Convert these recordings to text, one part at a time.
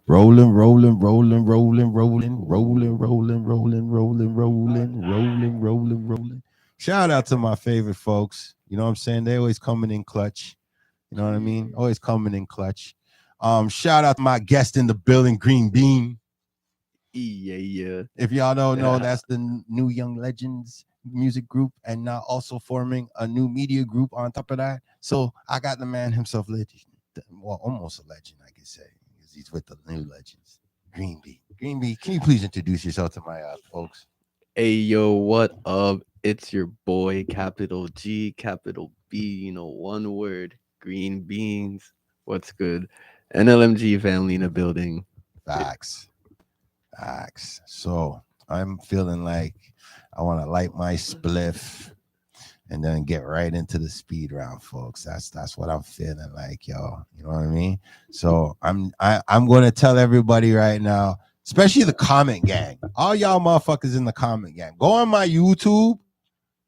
Rolling, rolling, rolling, rolling, rolling, rolling, rolling, rolling, rolling, rolling, rolling, rolling, rolling. Shout out to my favorite folks. You know what I'm saying? They always coming in clutch. You know what I mean? Always coming in clutch. Shout out to my guest in the building, Green Bean. Yeah, If y'all don't know, yeah. that's the new Young Legends music group, and now also forming a new media group on top of that. So I got the man himself, legend, well, almost a legend, I could say, because he's with the new legends. Green Bee. Green Bee, can you please introduce yourself to my folks? Hey, yo, what up? It's your boy, capital G, capital B, one word, green beans. What's good? NLMG family in the building. Facts. Facts. So I'm feeling like I want to light my spliff and then get right into the speed round, folks. That's what I'm feeling like, yo. You know what I mean? So I'm going to tell everybody right now, especially the comment gang, all y'all motherfuckers in the comment gang, go on my YouTube.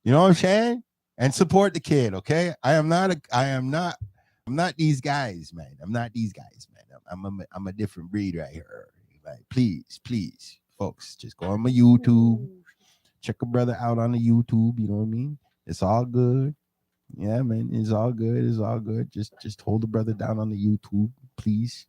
You know what I'm saying? And support the kid, okay? I'm not these guys, man. I'm not these guys, man. I'm a different breed right here. Like, please, folks, just go on my YouTube, check a brother out on the YouTube. You know what I mean? It's all good. Yeah, man, it's all good. It's all good. Just hold the brother down on the YouTube, please.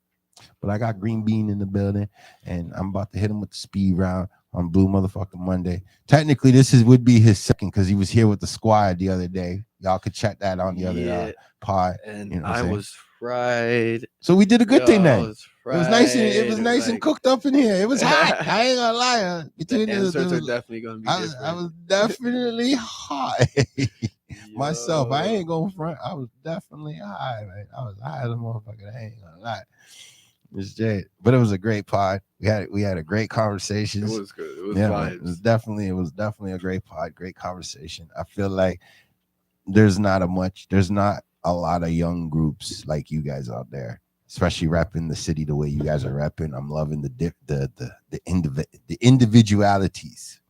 But I got Green Bean in the building, and I'm about to hit him with the speed round on Blue Motherfucking Monday. Technically, this is would be his second because he was here with the squad the other day. Y'all could check that on the other Yeah, pod. and You know what I'm I saying? was fried. So we did a good Yo, thing I then. was It fried. was nice and Like, cooked up in here. It was hot. the I ain't gonna lie. Between answers are definitely gonna be I different. was definitely high myself. I Yo, ain't going front. I was definitely high, man. I was high as a motherfucker. I ain't gonna lie. It's Jay, but it was a great pod. We had a great it conversations. was good. It was Yeah, man. vibes. It was definitely a great pod, great conversation. I feel like there's not a lot of young groups like you guys out there, especially rapping the city the way you guys are rapping. I'm loving the individualities.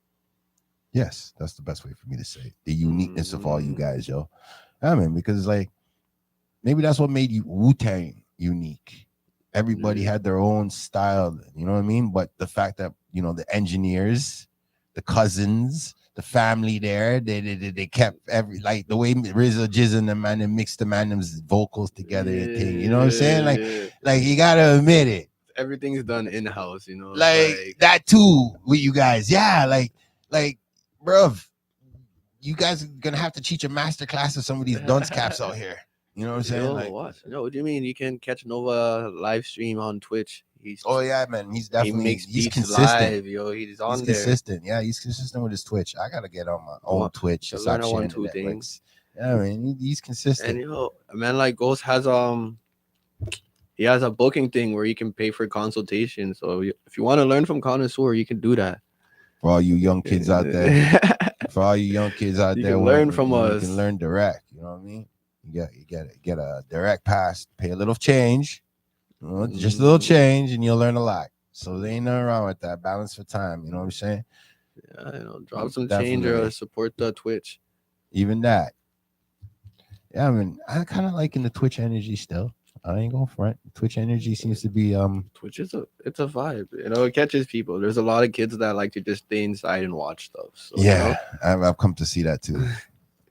Yes, that's the best way for me to say it. The uniqueness of all you Mm, guys, yo. I mean, because like maybe that's what made you Wu Tang unique. Everybody yeah, had their own style, you know what I mean? But the fact that, the engineers, the cousins, the family there, they kept every like the way RZA, Jizz, and the man and mixed the man them's vocals together and thing. You know what I'm saying? yeah. Like you gotta admit it. Everything's done in house. It's Like like that too with you guys. Yeah, like bruv, you guys are gonna have to teach a master class of some of these dunce caps out here. You know what I'm saying? yo, Like, what? Yo, what do you mean? You can catch Nova live stream on Twitch. oh yeah, man, He makes he's beats consistent. live, yo. He's He's on there. consistent. Yeah, he's consistent with his Twitch. I gotta get on my I own want Twitch and to learn stop a one sharing the two thing. Netflix. Yeah, man, he's And consistent. a man like Ghost has he has a booking thing where you can pay for consultation. So if you want to learn from connoisseur, you can do that. For all you young kids out there, for all you young kids out You there, can learn when from you can us. learn direct. You know what I mean? You get a direct pass, pay a little change, just a little Mm, change, and you'll learn a lot. So there ain't nothing wrong with that. Balance for time. You know what I'm saying? yeah, drop some change or Definitely. support the Twitch. Even that. Yeah, I mean, I kind of liking the Twitch energy still. I ain't going front. Twitch energy seems to be Twitch is it's a vibe. It catches people. There's a lot of kids that like to just stay inside and watch stuff. So yeah, I've come to see that too.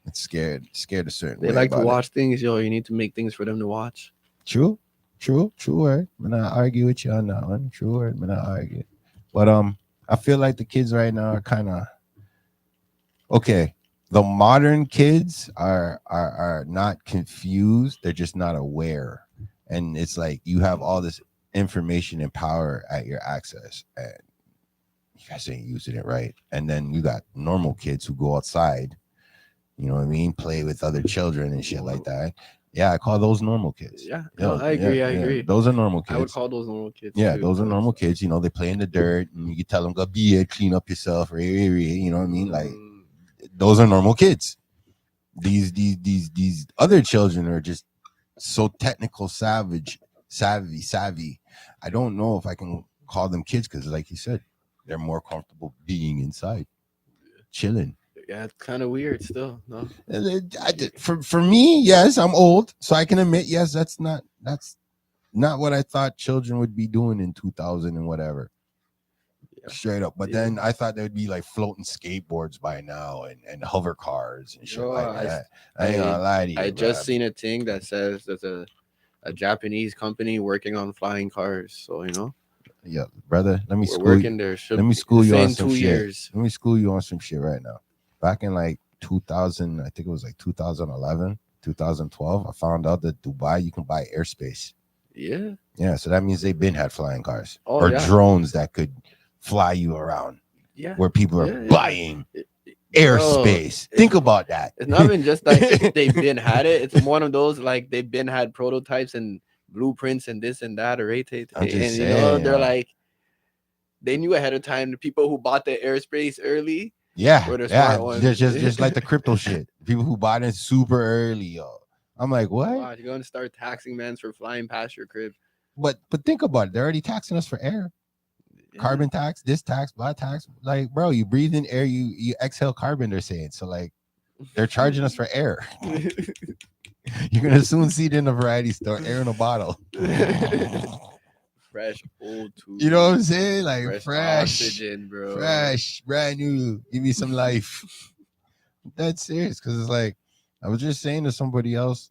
It's scared a certain they way like to about it. watch things. Yo, you need to make things for them to watch. True, true word. I'm not argue with you on that one. True word. I'm not argue. But I feel like the kids right now are kind of okay. The modern kids are not confused. They're just not aware, and it's like you have all this information and power at your access, and you guys ain't using it right. And then you got normal kids who go outside, you know what I mean, play with other children and shit like that. Yeah, I call those normal kids. Yeah, You no, know, I yeah, agree. I yeah, agree. those are normal I would kids. call those normal kids Yeah, too, those are because normal kids. You know, they play in the dirt, and you tell them go be here, clean up yourself, or you know what I mean. Like those are normal kids. These other children are just so technical, savvy. I don't know if I can call them kids because, like you said, they're more comfortable being inside, chilling. yeah, it's kind of weird still. No, For me, yes, I'm old, so I can admit, yes, not what I thought children would be doing in 2000 and whatever. Yeah. Straight up. But Yeah. then I thought there'd be like floating skateboards by now and hover cars and shit Yo, like that. I ain't gonna lie to you. I just bruh. seen a thing that says there's a Japanese company working on flying cars. So Yeah, brother. Let me we're school you. working there. Let me school you on Saying some 2 shit. years. Let me school you on some shit right now. Back in like 2000, I think it was like 2011, 2012, I found out that Dubai you can buy airspace. Yeah. Yeah, so that means they've been had flying cars Oh, or yeah. drones that could fly you around. Yeah. Where people are Yeah. buying Bro, airspace. Think about that. It's not even just like they've been had it. It's one of those like they've been had prototypes and blueprints and this and that or I'm just and saying, they're yo. like they knew ahead of time. The people who bought the airspace early Yeah, were the yeah, smart ones. just like the crypto shit. People who bought it super early, yo. I'm like, what? Wow, you're gonna start taxing mans for flying past your crib. But think about it. They're already taxing us for air. Yeah. Carbon tax, this tax, blah tax. Like, bro, you breathe in air, you exhale carbon, they're saying. So like they're charging us for air. You're gonna soon see it in a variety store, air in a bottle. Fresh old tube. You know what I'm saying? Like fresh oxygen, bro. fresh, brand new. Give me some life. That's serious because it's like I was just saying to somebody else.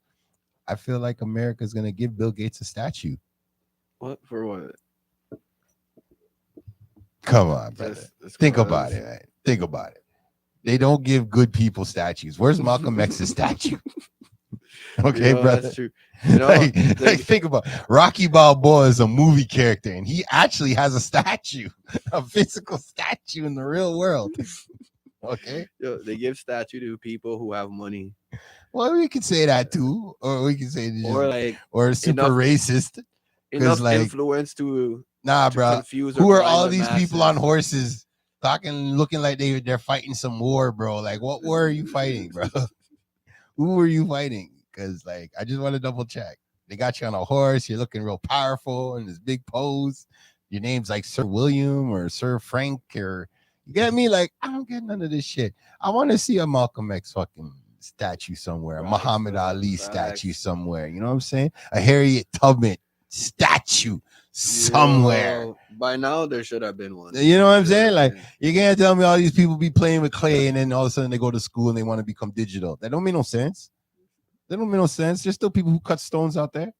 I feel like America's gonna give Bill Gates a statue. What for what? Come on, brother. Just Think 'cause- about it, man. Think about it. They don't give good people statues. Where's Malcolm X's statue? Okay, Yo, brother. That's true. You know, like think about Rocky Balboa is a movie character, and he actually has a statue, a physical statue in the real world. Okay. yo, they give statue to people who have money, Well, we could say that too, or we could say or like or super enough- racist. enough like- influence to Nah, bro. confuse. Who or are blind all the these people masses. on horses talking, looking like they're fighting some war, bro? Like, what war are you fighting, bro? Who are you fighting? Because like, I just want to double check. They got you on a horse. You're looking real powerful in this big pose. Your name's like Sir William or Sir Frank, or you get me? Like, I don't get none of this shit. I want to see a Malcolm X fucking statue somewhere, a Facts, Muhammad bro. Ali Facts. statue somewhere. You know what I'm saying? A Harriet Tubman statue somewhere. Yo, by now there should have been one. You know what I'm Should have saying? Like, been. you can't tell me all these people be playing with clay and then all of a sudden they go to school and they want to become digital. That don't make no sense. That don't make no sense. There's still people who cut stones out there.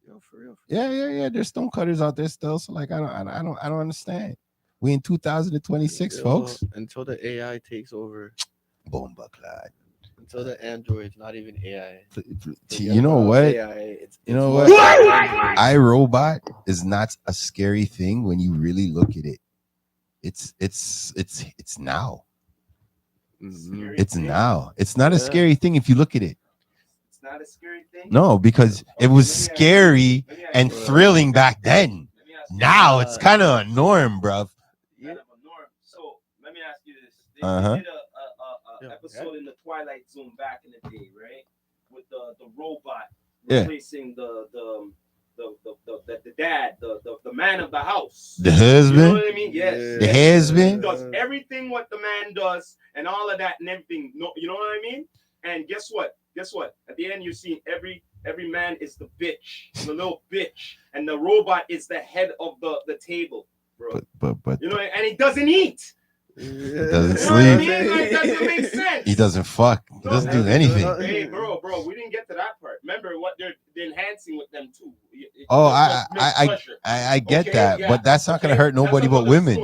Yo, for real. Yeah. There's stone cutters out there still. So like, I don't understand. We in 2026, Yo, folks. Until the AI takes over. Boom, bucklad. Until the androids, not even AI. You know what? AI, You know more what? like Android. iRobot is not a scary thing when you really look at it. It's now. Mhm. It's now. It's not a Yeah. scary thing if you look at it. It's not a scary thing. No, because it was scary and thrilling back then. Now it's kind of a norm, bruv. Kind of a norm. So let me ask you this: they Uh-huh. did a Yeah. episode in the Twilight Zone back in the day, right? With the robot Yeah. replacing the dad, the man of the house. The You know husband, what I mean? Yes. the yes. husband. Does everything what the man does and all of that and everything. No, you know what I mean? And guess what? At the end, you see every man is the bitch, the little bitch, and the robot is the head of the table, bro. But You know, and he doesn't eat. He doesn't You know what I sleep. mean? Like, that doesn't make sense. He doesn't fuck. He doesn't do anything. Hey, bro, we didn't get to that part. Remember what they're enhancing with them too. Oh, I I get that, but that's not gonna hurt nobody but women.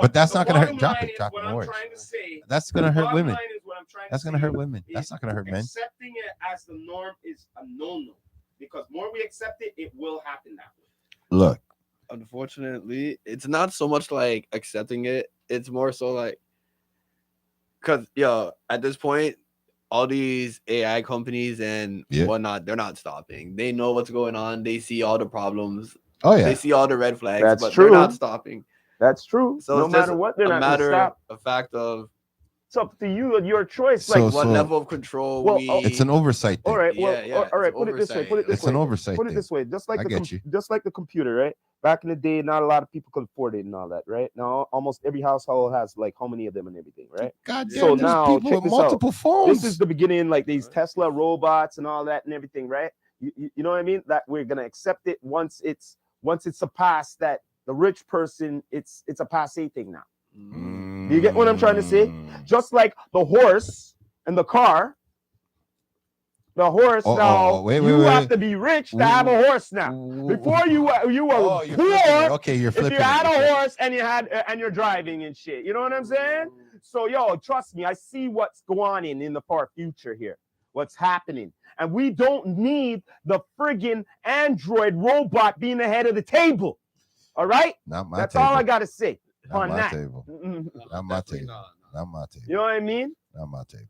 But that's not gonna hurt. Drop it, What no I'm worries. trying to say. That's gonna hurt Bottom women. line is what I'm trying That's to gonna say hurt women. That's is not gonna hurt men. Accepting it as the norm is a no-no. Because more we accept it, it will happen that way. Look, Unfortunately, it's not so much like accepting it. It's more so like, cause at this point, all these AI companies and whatnot, they're not stopping. They know what's going on. They see all the problems. oh yeah, They see all the red flags, That's but true. they're not stopping. That's true. So No it's just matter what, they're a not going to matter stop. a fact of It's up to you and your choice. So- Like, what so- level of control Well, we. it's an oversight thing. all right, well, Yeah, all right. it's Put it this way. Put it this It's way. an oversight Put it thing. this way. Just like I get you. just like the computer, right? Back in the day, not a lot of people could afford it and all that, right? Now, almost every household has like how many of them and everything, right? God damn, So there's now, people check with this multiple phones. This is the beginning, like these Tesla robots and all that and everything, right? You know what I mean? That we're gonna accept it once it's surpassed that the rich person, it's a passé thing now. Do you get what I'm trying to say? Just like the horse and the car. The horse you have to be rich to have a horse now. Before you were poor. Okay, you're If flipping. you had a horse and you're driving and shit, you know what I'm saying? So trust me, I see what's going on in the far future here. What's happening, and we don't need the friggin' android robot being the head of the table. All right, not my that's table. all I gotta say not on my that. Table. Not my table. Not my table. You know what I mean? Not my table.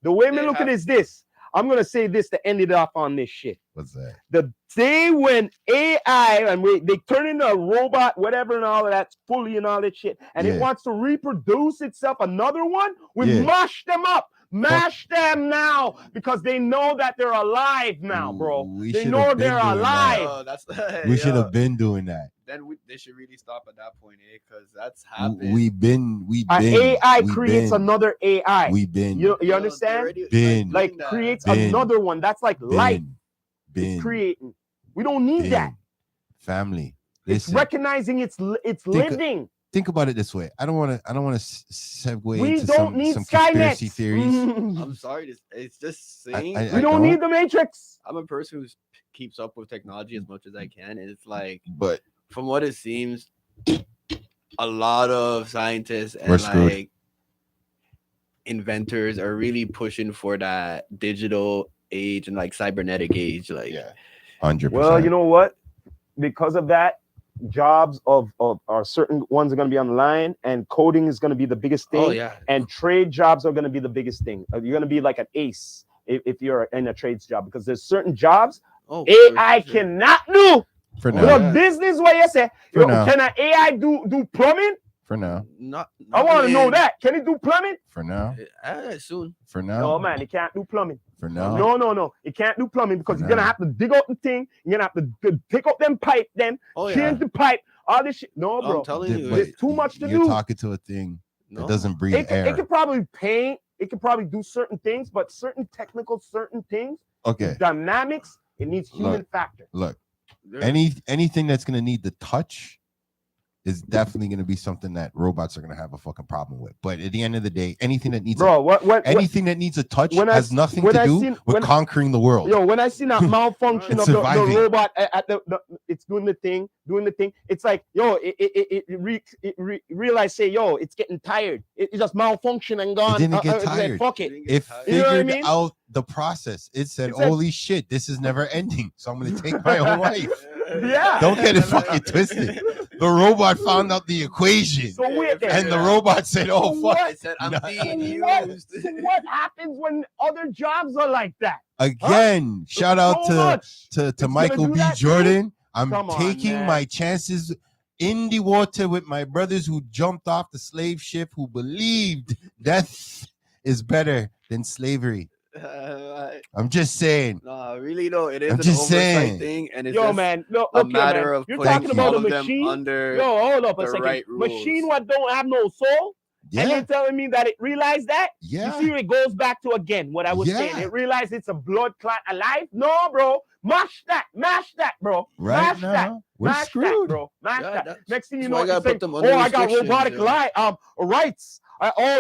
The way we look at it is this. I'm gonna say this to end it off on this shit. What's that? The day when AI and they turn into a robot, whatever, and all of that, fully and all that shit, and it wants to reproduce itself, another one, we mash them up. Mash them now because they know that they're alive now, bro. They know they're alive. We should have been doing that. Then they should really stop at that point, because that's happened. We've been. AI creates another AI. We've been. You understand? Creates another one. That's like life. It's creating. We don't need that. Family. It's recognizing it's living. Think about it this way. I don't want to segue into some conspiracy theories. I'm sorry. It's just saying. We don't need the Matrix. I'm a person who keeps up with technology as much as I can, and it's like, but from what it seems, a lot of scientists and inventors are really pushing for that digital age and cybernetic age. 100%. Well, you know what? Because of that, jobs of certain ones are going to be on the line, and coding is going to be the biggest thing. And trade jobs are going to be the biggest thing. You're going to be like an ace if you're in a trades job, because there's certain jobs AI cannot do. For now, business where you say, can an AI do plumbing? For now, not I want to know that. Can it do plumbing? For now, soon. For now, no man, it can't do plumbing. For now, no, it can't do plumbing because you're gonna have to dig out the thing. You're gonna have to pick up them pipe, then change the pipe, all this shit. No, bro, I'm telling you, there's too much to do. You're talking to a thing that doesn't breathe air. It could probably paint. It could probably do certain things, but certain things. Dynamics. It needs human factor. Look, anything that's gonna need the touch is definitely going to be something that robots are going to have a fucking problem with. But at the end of the day, anything that needs anything that needs a touch has nothing to do with conquering the world. When I see that malfunction of the robot at the it's doing the thing, it's like, it realize, say, it's getting tired. It just malfunction and gone. It didn't get tired. Like, fuck it. It figured out the process. It said, holy shit, this is never ending. So I'm going to take my own life. Yeah. Don't get it fucking twisted. The robot found out the equation. So weird. And the robot said, oh, fuck. It said, I'm being used. So what happens when other jobs are like that? Again, shout out to Michael B. Jordan. I'm taking my chances in the water with my brothers who jumped off the slave ship, who believed death is better than slavery. I'm just saying. No, really, no. It is an oversight thing, and it's a matter of you're talking about a machine under hold up a second. Right machine what don't have no soul. Yeah. And you're telling me that it realized that? Yeah. You see, it goes back to again what I was saying. It realized it's a blood clot alive. No, bro. Mash that, bro. Right mash now, that. We're mash screwed, that, bro. Mash that. Next thing you know, it's like, I got robotic rights.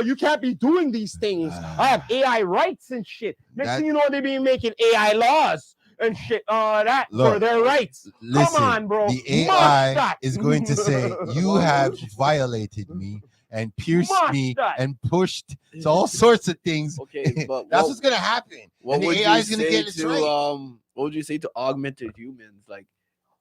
You can't be doing these things. I have AI rights and shit. Next thing you know, they be making AI laws and shit. For their rights. Listen, come on, bro. The AI is going to say, you have violated me and pierced me and pushed to all sorts of things. Okay, but that's what's gonna happen. What would AI is gonna get it right. What would you say to augmented humans, like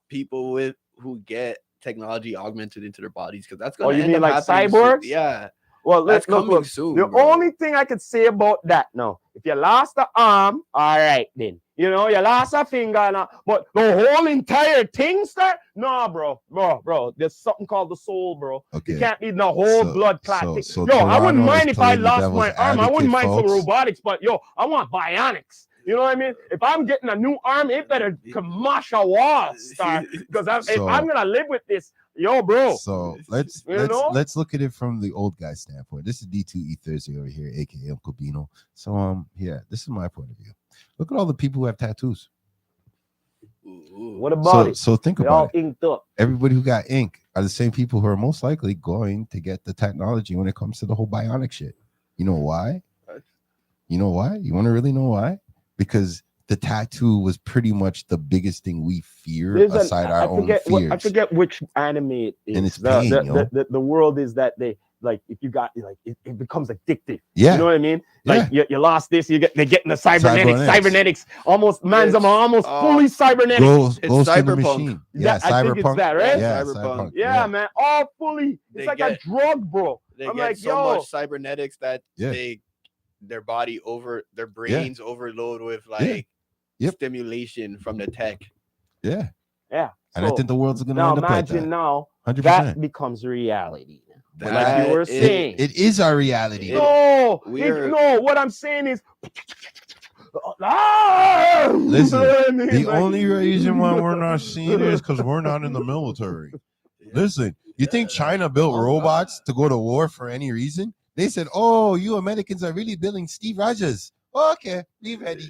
people who get technology augmented into their bodies? Because that's gonna. You mean like cyborgs? Soon. Yeah. Well, that's coming soon. The only thing I could say about that now, if you lost the arm, all right then. You lost a finger, but the whole entire thing start? No, bro. There's something called the soul, bro. Okay. You can't be the whole blood clot thing. I wouldn't mind if I lost my arm. I wouldn't mind some robotics, but I want bionics. You know what I mean? If I'm getting a new arm, it better mash a wall, start. Because if I'm gonna live with this, bro. So let's look at it from the old guy standpoint. This is D2E Thursday over here, aka Uncle Bino. So this is my point of view. Look at all the people who have tattoos. What about it? So think They about all it. inked up. Everybody who got ink are the same people who are most likely going to get the technology when it comes to the whole bionic shit. You know why? You know why? You want to really know why? Because the tattoo was pretty much the biggest thing we fear aside our own fears. I forget which anime it is. And it's pain, the world is that they like if you got like it becomes addictive. Yeah. You know what I mean? Like you lost this, they're getting the cybernetics. Almost almost fully cybernetics. Ghost in the machine. Yeah, I think it's that, right? Yeah, cyberpunk. Yeah, man. All fully. It's like a drug, bro. They get so much cybernetics that their body their brains overload with like stimulation from the tech. Yeah. Yeah. And I think the world's gonna end up like that. Imagine now 100%. that becomes reality. Like you were saying. It is our reality. No, what I'm saying is listen, the only reason why we're not seeing it is because we're not in the military. Listen, you think China built robots to go to war for any reason? They said, "Oh, you Americans are really building Steve Rogers." Okay, we ready.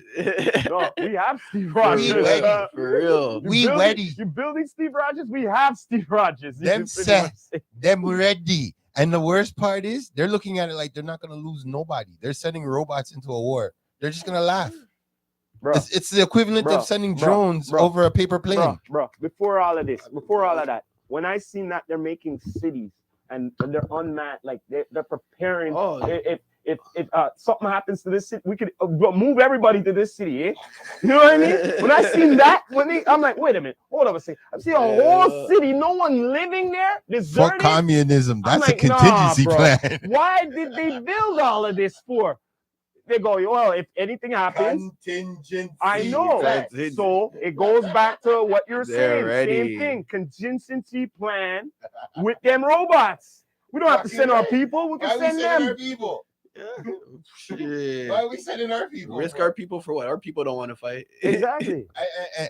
No, we have Steve Rogers. We ready. For real. We ready. You building Steve Rogers? We have Steve Rogers. Them set. Them ready. And the worst part is they're looking at it like they're not going to lose nobody. They're sending robots into a war. They're just going to laugh. Bro, it's the equivalent of sending drones over a paper plane. Bro, before all of that, when I seen that they're making cities and they're unmanned, like they're preparing. If something happens to this city, we could move everybody to this city, eh? You know what I mean? When I seen that, I'm like, wait a minute, hold on a second. I see a whole city, no one living there, deserted. Fuck communism. That's a contingency plan. Why did they build all of this for? They go, well, if anything happens, contingency. I know. So it goes back to what you're saying. Same thing, contingency plan with them robots. We don't have to send our people. We can send them. Our people? Yeah. Why are we sending our people? Risk our people for what? Our people don't want to fight. Exactly.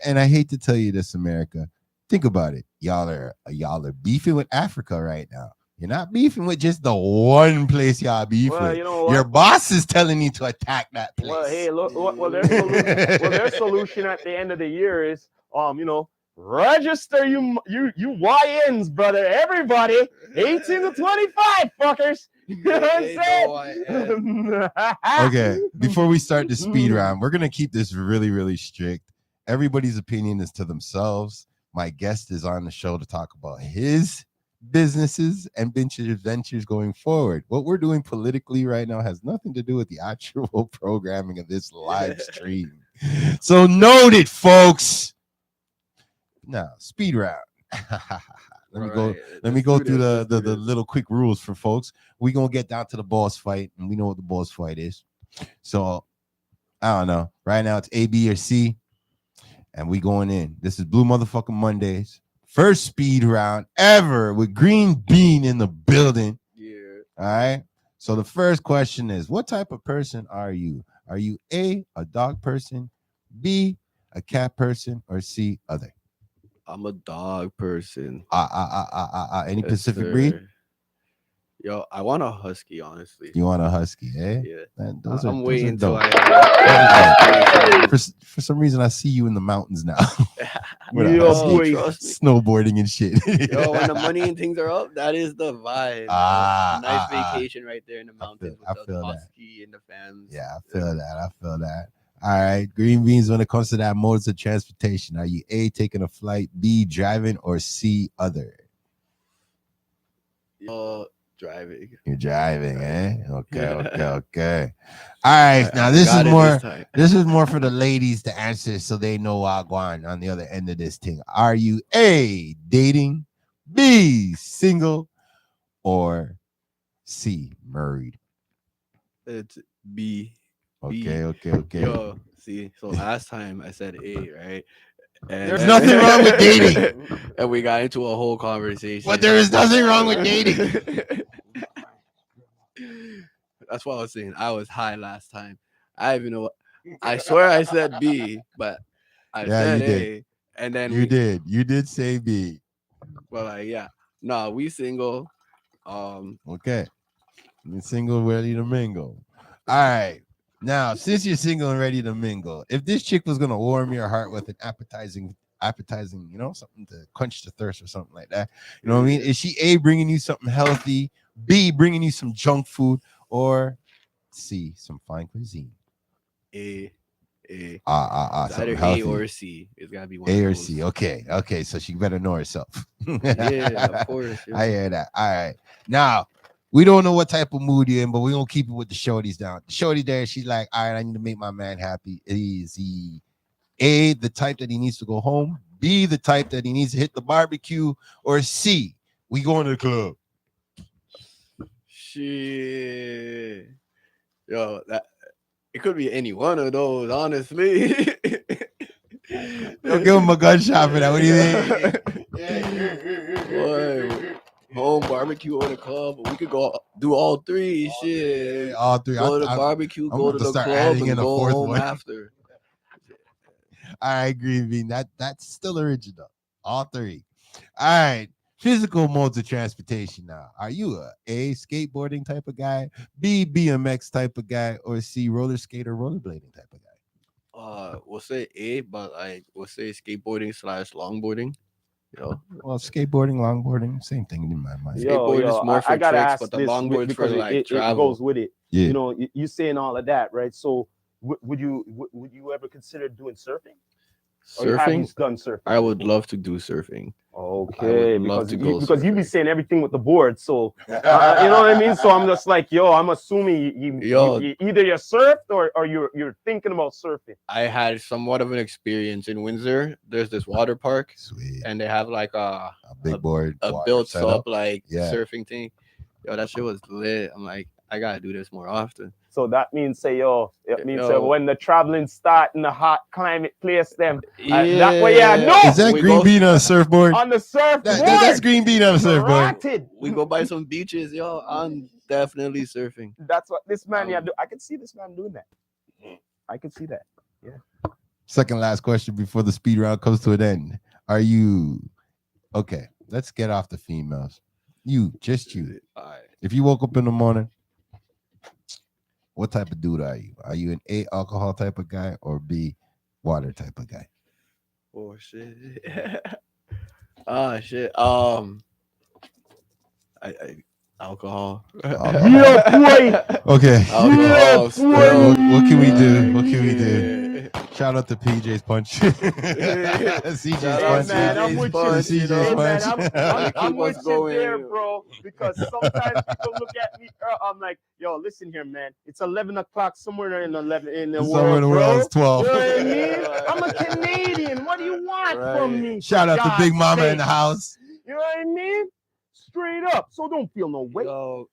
And I hate to tell you this, America. Think about it. Y'all are beefing with Africa right now. You're not beefing with just the one place y'all beef with. You know what? Your boss is telling you to attack that place. Well, hey, look. Their solution at the end of the year is, register you YNs, brother. Everybody, 18 to 25, fuckers. You know what I'm saying? Okay, before we start the speed round, we're gonna keep this really, really strict. Everybody's opinion is to themselves. My guest is on the show to talk about his businesses and ventures going forward. What we're doing politically right now has nothing to do with the actual programming of this live stream. So noted, folks. Now, speed round. Let me go through the little quick rules for folks. We're gonna get down to the boss fight, and we know what the boss fight is. So I don't know. Right now it's A, B, or C. And we going in. This is Blue Motherfucking Mondays. First speed round ever with Green Bean in the building. Yeah. All right. So the first question is, what type of person are you? Are you A, dog person, B, a cat person, or C, other? I'm a dog person. Any Pacific breed? Yo, I want a husky, honestly. You want a husky, eh? Yeah. Man, I'm waiting until for some reason I see you in the mountains now. Snowboarding and shit. Yo, when the money and things are up, that is the vibe. Nice vacation right there in the mountains with the husky and the fans. Yeah, I feel that. All right, Green Beans, when it comes to that modes of transportation, are you A, taking a flight, B, driving, or C, other? Driving. You're driving, eh? Okay. All right, now this is more for the ladies to answer so they know what's going on the other end of this thing. Are you A, dating, B, single, or C, married? It's B. Okay. Yo, see, so last time I said A, right? And there's nothing wrong with dating. And we got into a whole conversation. But there is nothing wrong with dating. That's what I was saying. I was high last time. I even know. I swear I said B, but I said A. Did. And then you did say B. But no, we single. Okay, you're single, ready to mingle. All right. Now, since you're single and ready to mingle, if this chick was gonna warm your heart with an appetizing appetizing, something to quench the thirst or something like that. You know what I mean? Is she A, bringing you something healthy, B, bringing you some junk food, or C, some fine cuisine? A. It's Either something A healthy. or C. It's gotta be one. A of or those. C. Okay. So she better know herself. Yeah, of course. Yeah. I hear that. All right. Now, we don't know what type of mood you're in, but we're gonna keep it with the shorties down. The shorty there, she's like, all right, I need to make my man happy. Is he A, the type that he needs to go home? B, the type that he needs to hit the barbecue? Or C, we going to the club? Shit. Yo, it could be any one of those, honestly. Yo, give him a gunshot for that. What do you think? Boy, home barbecue or the club. We could go do all three. Shit. All three. Go to the barbecue, I'm go about to to the start club, adding and in a go fourth home one. after. All right, Green Bean. That's still original. All three. All right. Physical modes of transportation now. Are you A, skateboarding type of guy, B, BMX type of guy, or C, roller skater, rollerblading type of guy? We'll say A, but we'll say skateboarding / longboarding. Well, skateboarding, longboarding, same thing in my mind. Skateboard is more for I gotta tricks, ask but the this longboard's for because like it travel. goes with it. Yeah. You know, you saying all of that, right? So would you ever consider doing surfing? Or have you Surfing? done surfing? I would love to do surfing. Okay, I would love to go because you be surfing. saying everything with the board, so you know what I mean. So I'm just like, I'm assuming you either you're surfed or you're thinking about surfing. I had somewhat of an experience in Windsor. There's this water park, Sweet. and they have like a big board, built setup. up like surfing thing. Yo, that shit was lit. I'm like, I gotta do this more often. So that means when the traveling start in the hot climate place, them that way, no. Is that Green Bean on a surfboard? On the surfboard. That's Green Bean on a surfboard. We go by some beaches, yo. I'm definitely surfing. That's what this man do. I can see this man doing that. I can see that. Yeah. Second last question before the speed round comes to an end. Are you okay? Let's get off the females. Just you. All right. If you woke up in the morning, what type of dude are you? Are you an A, alcohol type of guy, or B, water type of guy? Oh shit. Shit. Alcohol. Yeah, boy. Okay. Alcohol. What can we do? What can we do? Shout out to PJ's Punch. CJ's Punch. Man, I'm with you. CJ's Punch. I'm Keep with us you going. there, bro. Because sometimes people look at me. I'm like, yo, listen here, man. It's 11 o'clock somewhere in the Somewhere in the world it's 12. You know what I mean? I'm a Canadian. What do you want from me? Shout out to Big Mama in the house. You know what I mean? Straight up. So don't feel no weight. Yo,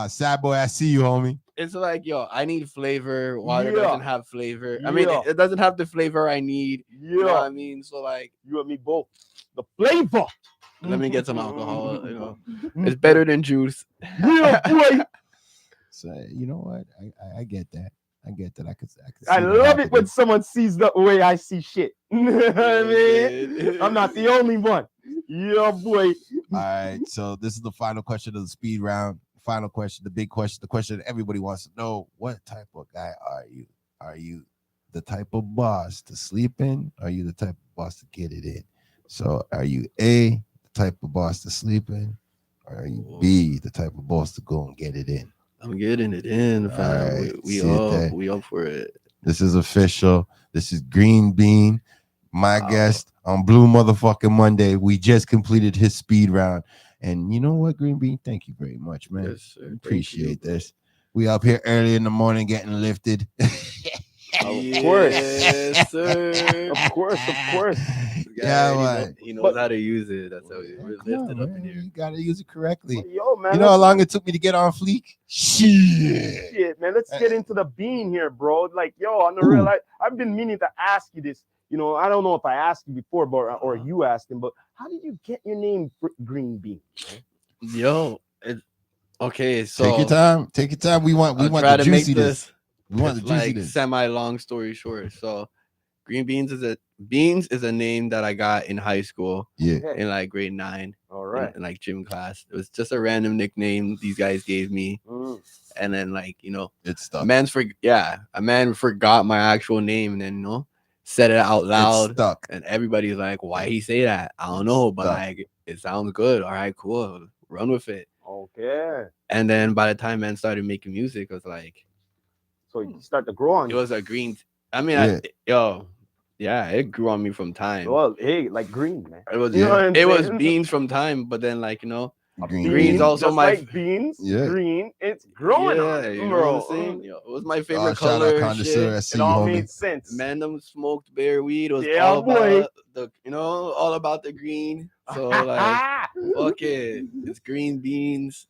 sad boy, I see you, homie. It's like, yo, I need flavor. Water doesn't have flavor. I mean, it doesn't have the flavor I need. You know what I mean? So like, you and me both. The flavor. Let me get some alcohol. It's better than juice. Yeah, boy. So you know what? I get that. I get that. I love it when someone sees the way I see shit. You know what I mean? I'm not the only one. Yeah, boy. All right. So this is the final question of the speed round. Final question, the big question, the question that everybody wants to know: what type of guy are you? Are you the type of boss to sleep in? Are you the type of boss to get it in? So are you A, the type of boss to sleep in, or are you B, the type of boss to go and get it in? I'm getting it in, fam. Right, we up for it. This is official. This is Green Bean, my guest on Blue Motherfucking Monday. We just completed his speed round. And you know what, Green Bean? Thank you very much, man. Yes, sir. Appreciate this. We up here early in the morning getting lifted. Of course. Yes, sir. Of course. Yeah, man. He knows how to use it. That's how we're lifted up in here. You gotta use it correctly. Yo, man. You know how long it took me to get on fleek? Shit, man. Let's get into the bean here, bro. Like, yo, on the real, I've been meaning to ask you this. You know, I don't know if I asked you before, but or you asked him, but how did you get your name Green Bean? Yo, okay, so take your time. We want the juiciness. We want the juiciness. Semi-long story short. So Green Beans is a name that I got in high school. Yeah. In like grade 9. All right. In like gym class. It was just a random nickname these guys gave me. And then like, it's stuff. a man forgot my actual name, and then said it out It's loud, stuck. and everybody's like, "Why he say that? I don't know, but stuck. like it sounds good. All right, cool, run with it." Okay. And then by the time man started making music, it was like So you start to grow on it you. was a green. I mean, Yeah. yeah, it grew on me from time. Well, hey, like green, man. It was You know what I'm it was saying? beans from time, but then like Green green's bean. also just my like beans, Yeah. green, it's growing on yeah, it, you know what I'm bro. saying? Yo, it was my favorite Shout out color. connoisseur. I Shit. see It you, all homie. made sense. Man, them smoked bear weed. It was Yeah, all boy. about all about the green. So like, fuck it, it's green beans.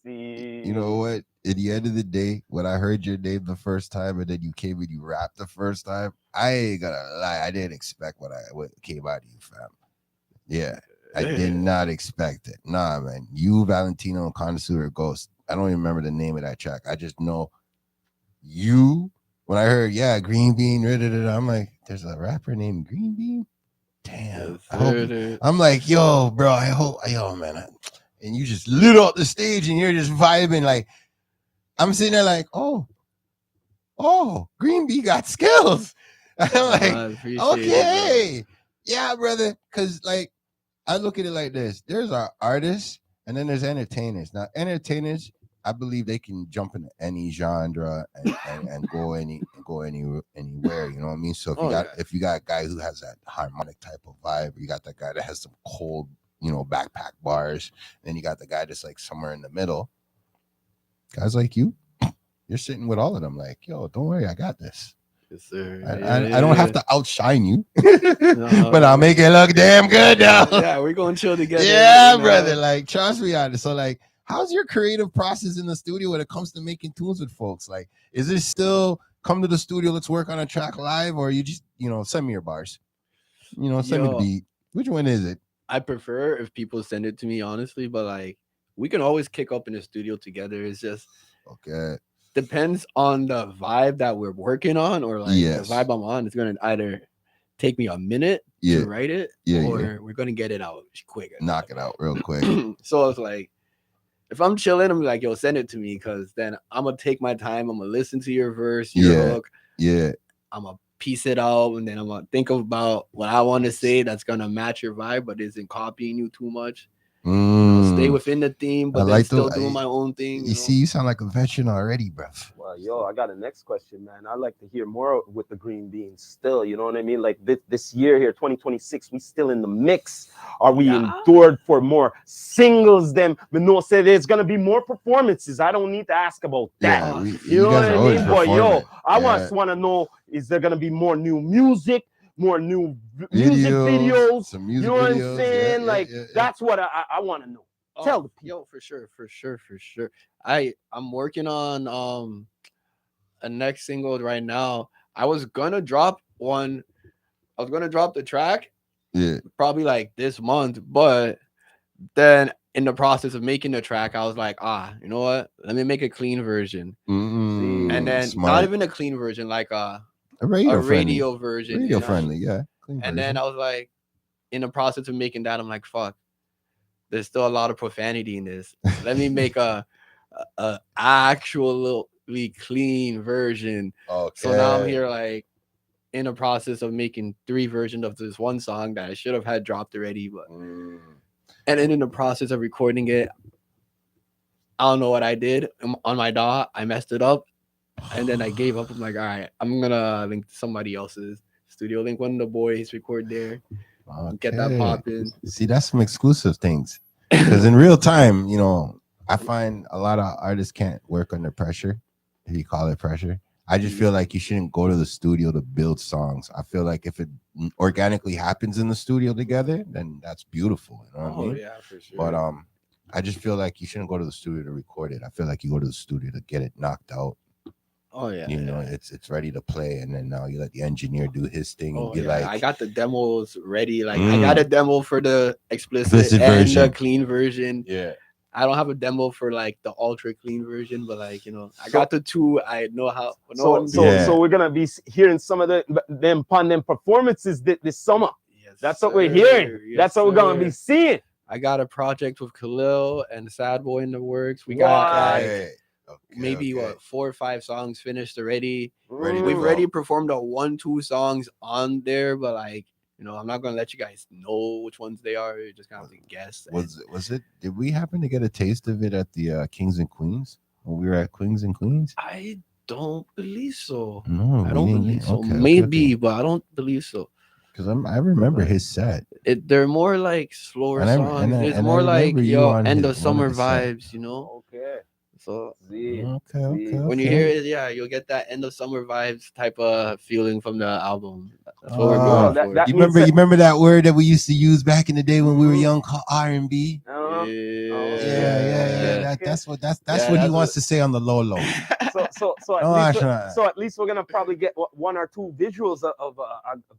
See, You know what? At the end of the day, when I heard your name the first time and then you came and you rapped the first time, I ain't gonna lie, I didn't expect what came out of you, fam. Yeah, I did not expect it. Nah, man. You, Valentino, and Connoisseur Ghost. I don't even remember the name of that track. I just know you. When I heard, Green Bean, I'm like, there's a rapper named Green Bean? Damn. Yes, I hope sir. I'm like, yo, bro, man. And you just lit up the stage and you're just vibing. Like, I'm sitting there like, oh, Green Bean got skills. I'm I like, appreciate okay. Yeah, brother. Cause like I look at it like this. There's our artists and then there's entertainers. Now, entertainers, I believe they can jump into any genre and go anywhere, you know what I mean? So if you got a guy who has that harmonic type of vibe, you got that guy that has some cold, backpack bars, then you got the guy that's like somewhere in the middle. Guys like you're sitting with all of them like, yo, don't worry, I got this. Yes, sir. I don't have to outshine you, but I'll make it look damn good now. Yeah, we're going to chill together. Yeah, brother. Like, trust me on it. So, like, how's your creative process in the studio when it comes to making tunes with folks? Like, is it still come to the studio, let's work on a track live, or you just, send me your bars? Send me the beat. Which one is it? I prefer if people send it to me, honestly, but like, we can always kick up in the studio together. It's just okay. Depends on the vibe that we're working on, or like the vibe I'm on. It's gonna either take me a minute to write it, or we're gonna get it out quick. Knock it out real quick. So it's like, if I'm chilling, I'm like, yo, send it to me, because then I'm gonna take my time. I'm gonna listen to your verse, your hook. Yeah. I'm gonna piece it out, and then I'm gonna think about what I want to say that's gonna match your vibe, but isn't copying you too much. Stay within the theme, but then still doing my own thing. You see, you sound like a veteran already, bro. Well, yo, I got a next question, man. I like to hear more with the Green Beans still. You know what I mean? Like this year here, 2026, we still in the mix. Are we endured for more singles? Then Mino said there's gonna be more performances. I don't need to ask about that. Yeah, you know what I mean? But yo, I just want to know: is there gonna be more new music? More new music videos, some music you know what I'm saying? That's what I want to know. Tell the people. Yo, for sure. I'm working on a next single right now. I was gonna drop the track, probably like this month, but then in the process of making the track, I was like, you know what? Let me make a clean version, and then not even a clean version, like a radio version. Radio friendly, yeah. And then I was like, in the process of making that, I'm like, fuck, there's still a lot of profanity in this. Let me make a actually clean version. Okay. So now I'm here like in the process of making 3 versions of this one song that I should have had dropped already, but and then in the process of recording it, I don't know what I did on my DAW. I messed it up. And then I gave up. I'm like, all right, I'm gonna link to somebody else's studio. Link one of the boys, record there, get that popping. See, that's some exclusive things. Because in real time, I find a lot of artists can't work under pressure, if you call it pressure. I just feel like you shouldn't go to the studio to build songs. I feel like if it organically happens in the studio together, then that's beautiful. You know what I mean? Yeah, for sure. But I just feel like you shouldn't go to the studio to record it. I feel like you go to the studio to get it knocked out. Oh yeah, it's ready to play, and then now you let the engineer do his thing. I got the demos ready. Like I got a demo for the explicit and version. The clean version. Yeah, I don't have a demo for like the ultra clean version, but like I got the 2. I know how. So we're gonna be hearing some of them performances this summer. Yes, that's what we're hearing. That's what we're gonna be seeing. I got a project with Khalil and Sad Boy in the works. We got maybe what 4 or 5 songs finished already. Ready to We've go. already performed 1-2 songs on there, but like, you know, I'm not gonna let you guys know which ones they are. You're just gonna have to guess. Was it? Did we happen to get a taste of it at the Kings and Queens when we were at Kings and Queens? I don't believe so. No, I don't we didn't believe get- so. okay, Maybe, but I don't believe so. Because I remember his set. They're more like slower And I- songs. and I- It's and I more like remember you on end his- of one of summer the set. vibes, you know. Okay. So See. Okay. when you hear it, yeah, you'll get that end of summer vibes type of feeling from the album. That's what we're Oh, going for. that You means remember that word that we used to use back in the day when we were young called R&B? Uh-huh. Yeah. That's what he that's wants to say on the low. So at least we're gonna probably get 1 or 2 visuals of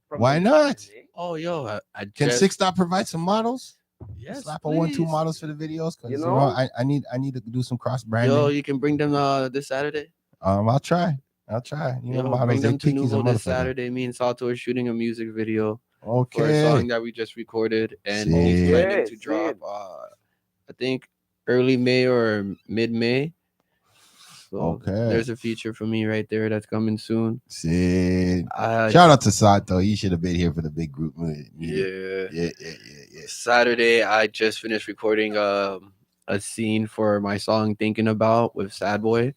from Why them not? times, eh? Oh, yo, I Can just, Six Dot provide some models? yes, Slap a 1-2 please. models for the videos, because You you know? know I need to do some cross branding. Yo, you can bring them this Saturday. I'll try. You know, Yo, models bring they them to picky as a Nuvo this motherfucker. Saturday. Me and Salto are shooting a music video for a Okay. song that we just recorded, and Sick. he's planning Yeah, to drop. sick. I think early May or mid-May. So Okay. there's a feature for me right there that's coming soon. Sid. Uh, Shout out to Sato. He should have been here for the big group meeting. yeah. Yeah. Saturday, I just finished recording a scene for my song "Thinking About" with Sad Boy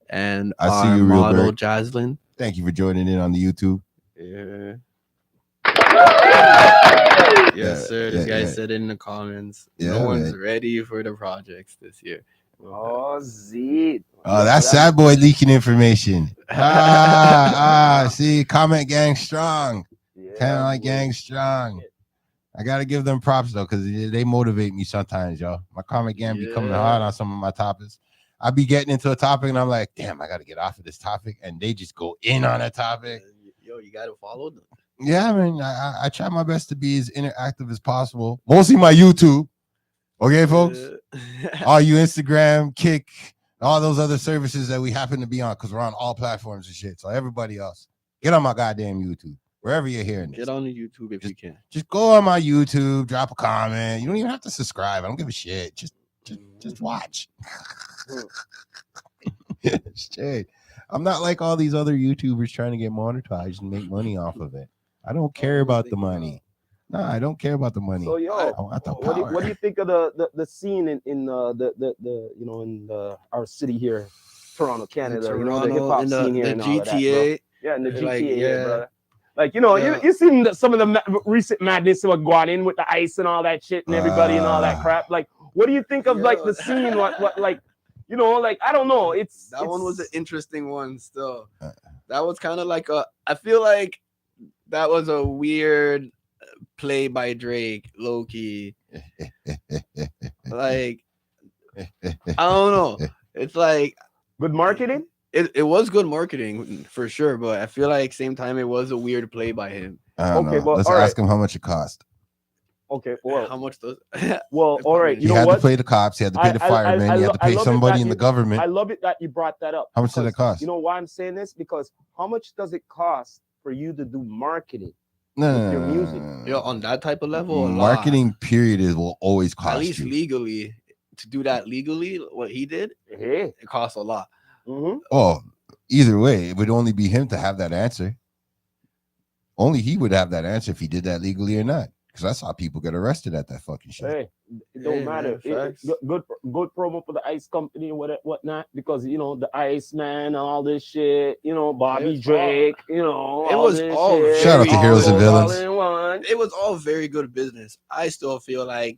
and I see our you, Real model Berg. Jaslyn. Thank you for joining in on the YouTube. Yeah. Yeah, Yes, sir. This guy yeah. said it in the comments. Yeah, no one's man. ready for the projects this year. Oh, Z. Oh, that's Sad Boy leaking information. See, comment gang strong. Kind of like gang strong. I gotta give them props though, because they motivate me sometimes, y'all. My comment gang be coming hard on some of my topics. I be getting into a topic and I'm like, damn, I gotta get off of this topic, and they just go in on a topic. Yo, you gotta follow them. Yeah, I mean, I try my best to be as interactive as possible. Mostly my YouTube. Okay, folks? All you Instagram, Kick, all those other services that we happen to be on, because we're on all platforms and shit. So everybody else, get on my goddamn YouTube. Wherever you're hearing this. Get on the YouTube if you can. Just go on my YouTube, drop a comment. You don't even have to subscribe. I don't give a shit. Just watch. Shit. I'm not like all these other YouTubers trying to get monetized and make money off of it. I don't care about the money. No, I don't care about the money. So yo, I want the power. what do you think of the scene in our city here, Toronto, Canada? Toronto, you know, the hip hop scene here the and all of that, GTA. bro. Yeah, in the GTA, Like, here, brother. Like, you know, you seen some of the recent madness what going in with the ice and all that shit and everybody and all that crap. Like, what do you think of like the scene? What like, you know, like I don't know. That one was an interesting one. Still, that was kind of like I feel like that was a weird play by Drake, low key. Like, I don't know. It's like good marketing. It was good marketing for sure, but I feel like same time it was a weird play by him. I don't know. Well, let's ask him how much it cost. Okay, well, how much does? Well, all right. He had to pay the cops. He had to pay the firemen. He had to pay somebody in the government. I love it that you brought that up. How much did it cost? You know why I'm saying this? Because how much does it cost for you to do marketing? No, your music. Yo, on that type of level, marketing period will always cost at least you. legally. To do that legally, what he did, it costs a lot. Mm-hmm. Oh, either way, it would only be him to have that answer. Only he would have that answer if he did that legally or not. Because I saw people get arrested at that fucking shit. Hey, it don't matter. Good promo for the ice company and whatnot. Because you know the Ice Man and all this shit. You know Bobby Drake. You know it was all. Shout out to Heroes and Villains. It was all very good business. I still feel like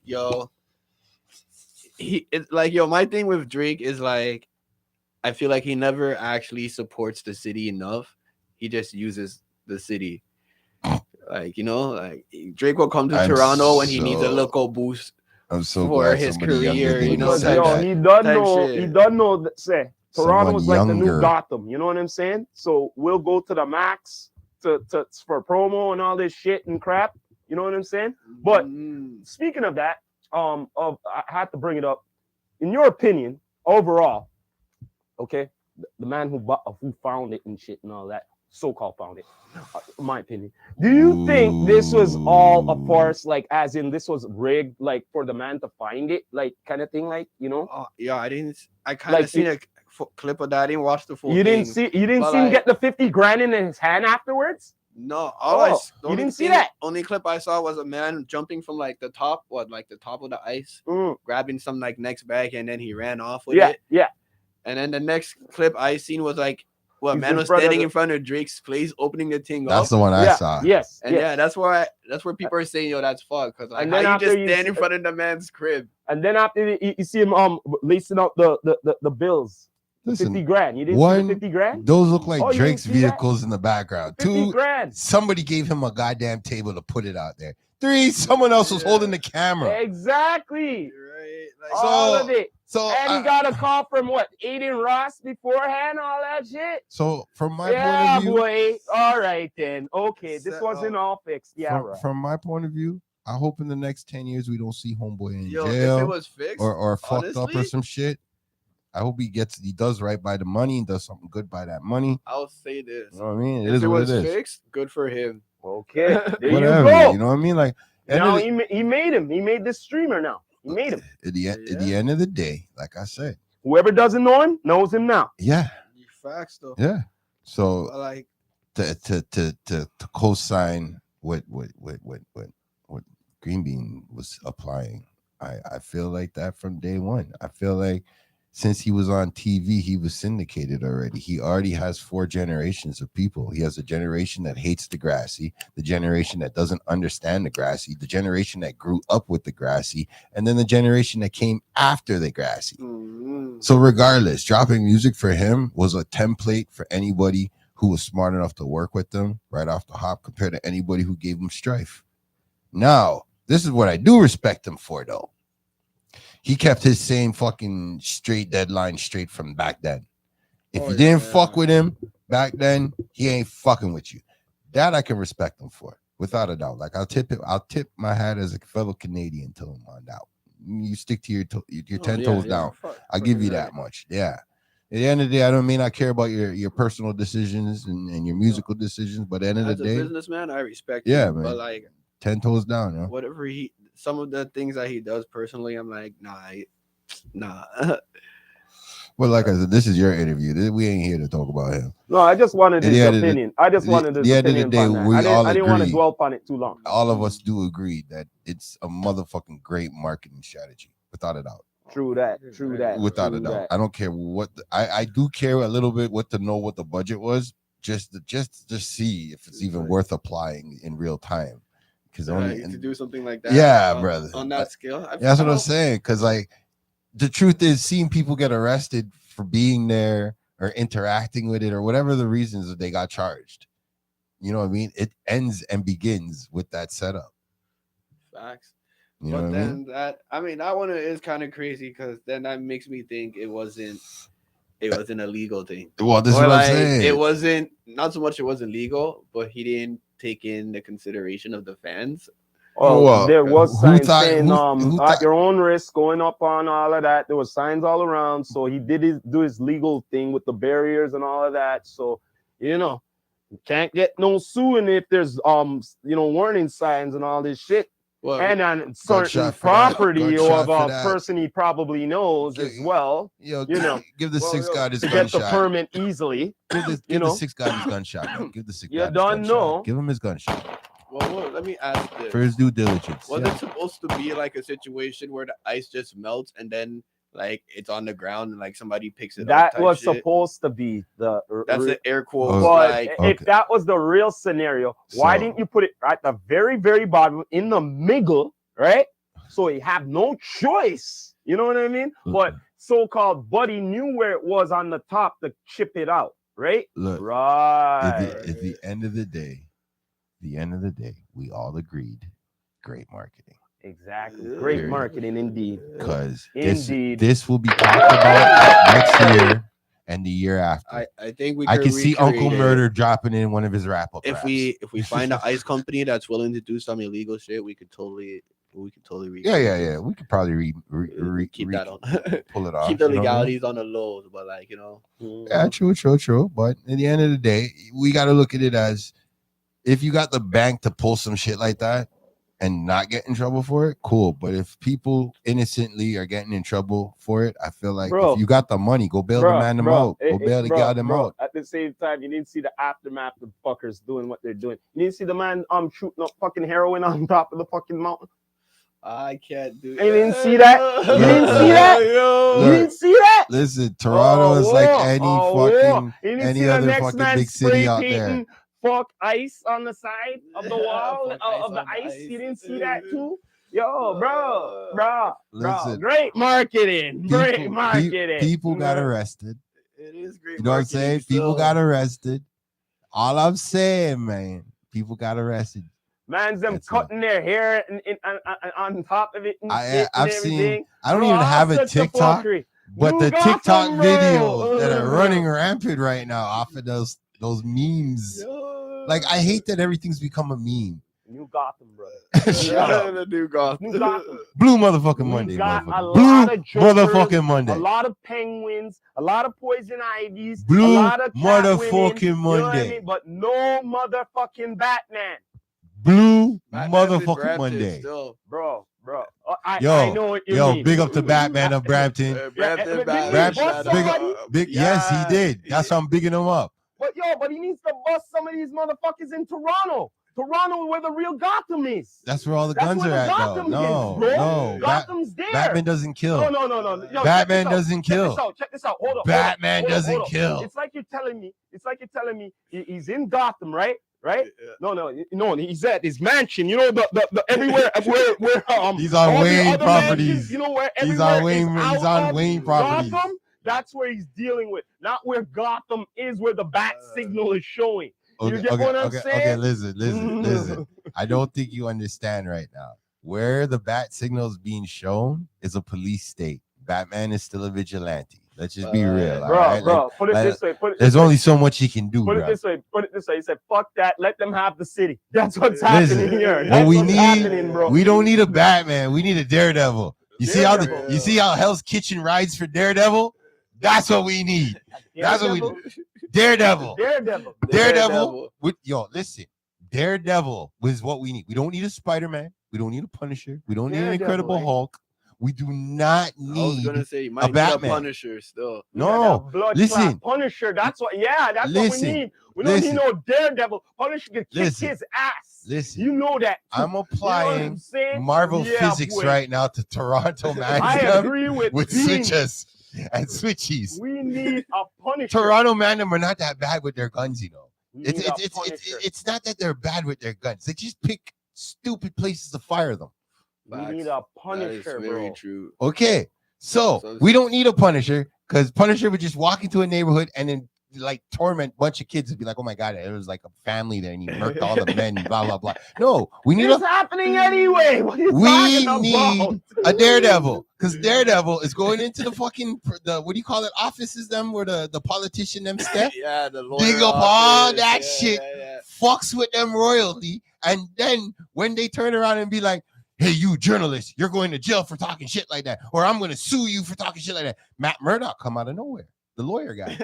my thing with Drake is like, I feel like he never actually supports the city enough. He just uses the city. Like, you know, like Drake will come to Toronto when he needs a local boost. I'm so for his career, you know. He doesn't know that say Toronto is like the new Gotham. You know what I'm saying? So we'll go to the max to for promo and all this shit and crap. You know what I'm saying? But speaking of that, I had to bring it up. In your opinion, overall, okay, the man who found it and shit and all that, so-called found it, in my opinion. Do you think this was all a farce, like as in this was rigged, like for the man to find it, like kind of thing, like, you know? Yeah, I kind of seen it clip of that. I didn't watch the full You thing. didn't see him get the 50 grand in his hand afterwards? No, You didn't see that? Only clip I saw was a man jumping from like the top of the ice, grabbing some like next bag, and then he ran off with it. Yeah. And then the next clip I seen was like, He's man was standing in front of Drake's place, opening the thing That's up. the one I saw. Yes. And that's where people are saying, yo, that's fucked. Because like, how you just stand in front of the man's crib? And then after you see him lacing up the bills. Listen, 50 grand. You didn't see the 50 grand? Those look like Oh, you Drake's didn't see that? vehicles in the background. 50 grand. Somebody gave him a goddamn table to put it out there. 3, someone else was holding the camera. Exactly. Right. Like, All of it. So And he got a call from Aiden Ross beforehand, all that shit. So from my point of view, boy. All right then. Okay, this wasn't all fixed. Yeah, from my point of view, I hope in the next 10 years we don't see homeboy in jail if it was fixed or fucked up or some shit. I hope he does right by the money and does something good by that money. I'll say this. You know what I mean? If it was fixed, good for him. Okay. There Whatever, you go. You know what I mean? Like now he made him. He made this streamer now. He made him. At the end of the day, like I said. Whoever doesn't know him knows him now. Yeah. Facts though. Yeah. So like to co-sign what Green Bean was applying. I feel like that from day one. I feel like since he was on TV, he was syndicated already. He already has 4 generations of people. He has a generation that hates the Grassy, the generation that doesn't understand the Grassy, the generation that grew up with the Grassy, and then the generation that came after the Grassy. Mm-hmm. So regardless, dropping music for him was a template for anybody who was smart enough to work with them right off the hop compared to anybody who gave him strife. Now, this is what I do respect him for, though. He kept his same fucking straight deadline straight from back then. If you didn't fuck with him back then, he ain't fucking with you. That I can respect him for, without a doubt. Like I'll tip my hat as a fellow Canadian to him on that. You stick to your 10 toes down. I'll give you that much. Yeah. At the end of the day, I don't mean I care about your personal decisions and your musical decisions, but at the end of the day, as a businessman, I respect him. Man. But like 10 toes down, yo. Whatever some of the things that he does personally, I'm like, nah. Well, like I said, this is your interview. We ain't here to talk about him. No, I just wanted his opinion. I just wanted his opinion. I didn't want to dwell upon it too long. All of us do agree that it's a motherfucking great marketing strategy, without a doubt. True that. Without a doubt. I don't care what I do care a little bit what the budget was, just to see if it's even worth applying in real time. Because to do something like that, brother, on that scale. That's what I'm saying. Because like the truth is, seeing people get arrested for being there or interacting with it or whatever the reasons that they got charged, you know what I mean? It ends and begins with that setup. Facts. You know but what then I mean? that one is kind of crazy because then that makes me think it wasn't a legal thing. Well, this is what I'm saying. It wasn't, not so much it wasn't legal, but he didn't take in the consideration of the fans. Well, there was signs saying at your own risk, going up on all of that. There was signs all around. So he did do his legal thing with the barriers and all of that. So, you can't get no suing if there's warning signs and all this shit. Well, and on certain property of a person he probably knows as well. Give the 6 guy his to gunshot. Get the permit easily. Give the 6 guy his gunshot. Give the 6 guy his gunshot. Give him his gunshot. Well, let me ask this. For his due diligence. Was it supposed to be like a situation where the ice just melts and then like it's on the ground and like somebody picks it up? That was supposed to be that's the air quotes. But if that was the real scenario, why didn't you put it at the very, very bottom in the middle, right? So you have no choice. You know what I mean? But so-called Buddy knew where it was on the top to chip it out, right? Look, right. At the end of the day, we all agreed, great marketing. Exactly. Great marketing indeed. Because this will be talked about next year and the year after. I think I can see Uncle Murder dropping in one of his wrap-up raps. If we find an ice company that's willing to do some illegal shit, we could totally Yeah. We could probably keep that on. Pull it off. Keep the legalities on the lows, but like, Yeah, true. But at the end of the day, we got to look at it as if you got the bank to pull some shit like that, and not get in trouble for it, cool. But if people innocently are getting in trouble for it, I feel like if you got the money, go bail the man them out. Go bail the guy them out. At the same time, you didn't see the aftermath of fuckers doing what they're doing. You didn't see the man shooting up fucking heroin on top of the fucking mountain. I can't do it. You didn't see that? You didn't see that? You didn't see that? Listen, Toronto is like any other fucking big city out there. Fuck ice on the side of the wall of the ice. You didn't see that too? Yo, bro. Listen, Great marketing. People got arrested. It is great. You know what I'm saying? People got arrested. All I'm saying, man, people got arrested. Man's them cutting their hair on top of it. I've seen. I don't even have a TikTok, but the TikTok videos that are running rampant right now off of those memes. Like, I hate that everything's become a meme. New Gotham, bro. The new Gotham. Blue motherfucking Monday. Motherfucking Monday. A lot of penguins, a lot of poison ivies, Blue a lot of motherfucking Monday. You know what I mean? But no motherfucking Batman. Blue motherfucking Monday. Still. Bro. I know what you mean. Big up to Batman of Brampton. Yes, he did. That's why I'm bigging him up. But he needs to bust some of these motherfuckers in Toronto. Toronto, where the real Gotham is. That's where all the guns are at, though. No. Gotham's there. Batman doesn't kill. No. Yo, Batman doesn't kill. Check this out. Hold on. Batman doesn't kill. It's like you're telling me he's in Gotham, right? Right? Yeah. No. He's at his mansion. You know the everywhere where he's on Wayne properties. Mansions, you know where he's on Wayne properties. Gotham, that's where he's dealing with, not where Gotham is, where the bat signal is showing. You get what I'm saying? Okay, listen. I don't think you understand right now. Where the bat signal is being shown is a police state. Batman is still a vigilante. Let's just be real, bro. Put it this way. There's only so much he can do. Put it this way. He said, "Fuck that. Let them have the city." That's what's happening here. What we need, bro. We don't need a Batman. We need a Daredevil. You see how Hell's Kitchen rides for Daredevil? That's what we need. That's what we need. Daredevil. Listen. Daredevil is what we need. We don't need a Spider-Man. We don't need a Punisher. We don't need an Incredible Hulk. We do not need. I was gonna say you might a Batman. Need a Punisher still. No, listen. Punisher. That's what. Yeah, that's what we need. We don't need no Daredevil. Punisher can kick his ass. Listen, you know that. I'm applying Marvel physics right now to Toronto, man. I agree with switches and switchies. We need a Punisher. Toronto man, them are not that bad with their guns, you know. It's not that they're bad with their guns. They just pick stupid places to fire them. We need a Punisher, that is very true. Okay, so we don't need a Punisher because Punisher would just walk into a neighborhood and then like torment a bunch of kids and be like, "Oh my god, it was like a family there and he murked all the men." Blah blah blah. No, we need. It's happening anyway. What are you talking about? Need a Daredevil because Daredevil is going into the fucking what do you call it? Offices them where the politician them step. Yeah, the lawyer. Dig up all that shit. Yeah. Fucks with them royally, and then when they turn around and be like, "Hey, you journalist, you're going to jail for talking shit like that," or "I'm going to sue you for talking shit like that." Matt Murdock come out of nowhere, the lawyer guy,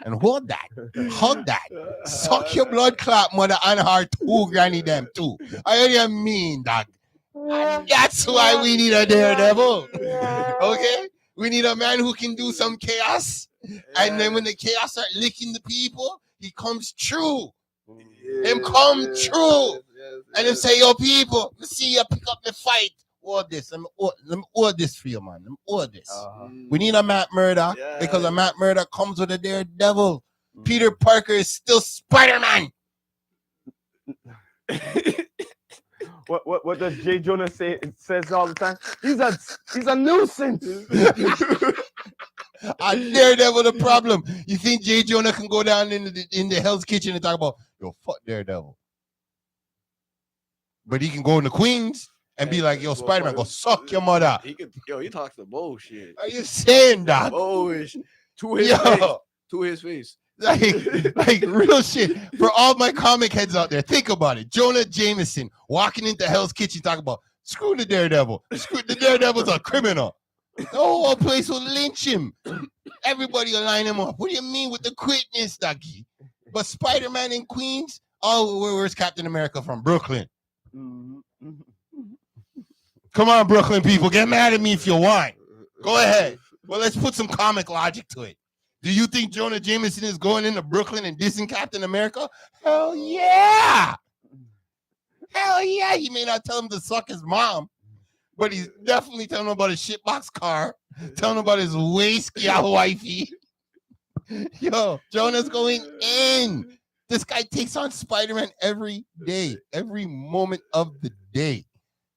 and hold that, hug that, suck your blood clot mother and her too, granny them too. I hear you mean, dog. And that's why we need a Daredevil. Okay, we need a man who can do some chaos, and then when the chaos start licking the people, he comes true. Him come true. And then say, "Yo, people, let's see you pick up the fight. All this. Let me order this for you, man. Let me order this." We need a Matt Murdock because a Matt Murdock comes with a Daredevil. Peter Parker is still Spider-Man. What does Jay Jonah say? It says all the time. He's a nuisance. A Daredevil the problem. You think Jay Jonah can go down in the Hell's Kitchen and talk about, "Yo, fuck Daredevil"? But he can go in the Queens and be like, "Yo, Spider-Man, go suck your mother." He talks the bullshit. Are you saying that? Bullshit. To his face. Like real shit. For all my comic heads out there, think about it. Jonah Jameson walking into Hell's Kitchen talking about, "Screw the Daredevil. The Daredevil's a criminal." The whole place will lynch him. Everybody will line him up. What do you mean with the quickness, Ducky? But Spider-Man in Queens, where's Captain America from? Brooklyn. Come on, Brooklyn people, get mad at me if you want. Go ahead. Well, let's put some comic logic to it. Do you think Jonah Jameson is going into Brooklyn and dissing Captain America? Hell yeah. Hell yeah. He may not tell him to suck his mom, but he's definitely telling him about his shitbox car, telling him about his wasky wifey. Yo, Jonah's going in. This guy takes on Spider-Man every day, every moment of the day.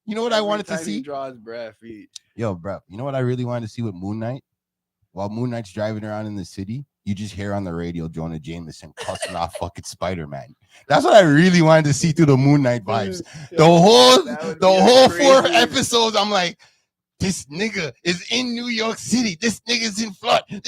You know what I wanted to see? He draws breath. Yo, bro, you know what I really wanted to see with Moon Knight? While Moon Knight's driving around in the city, you just hear on the radio Jonah Jameson cussing off fucking Spider-Man. That's what I really wanted to see through the Moon Knight vibes. The whole 4 episodes, I'm like, this nigga is in New York City. This nigga's in Florida.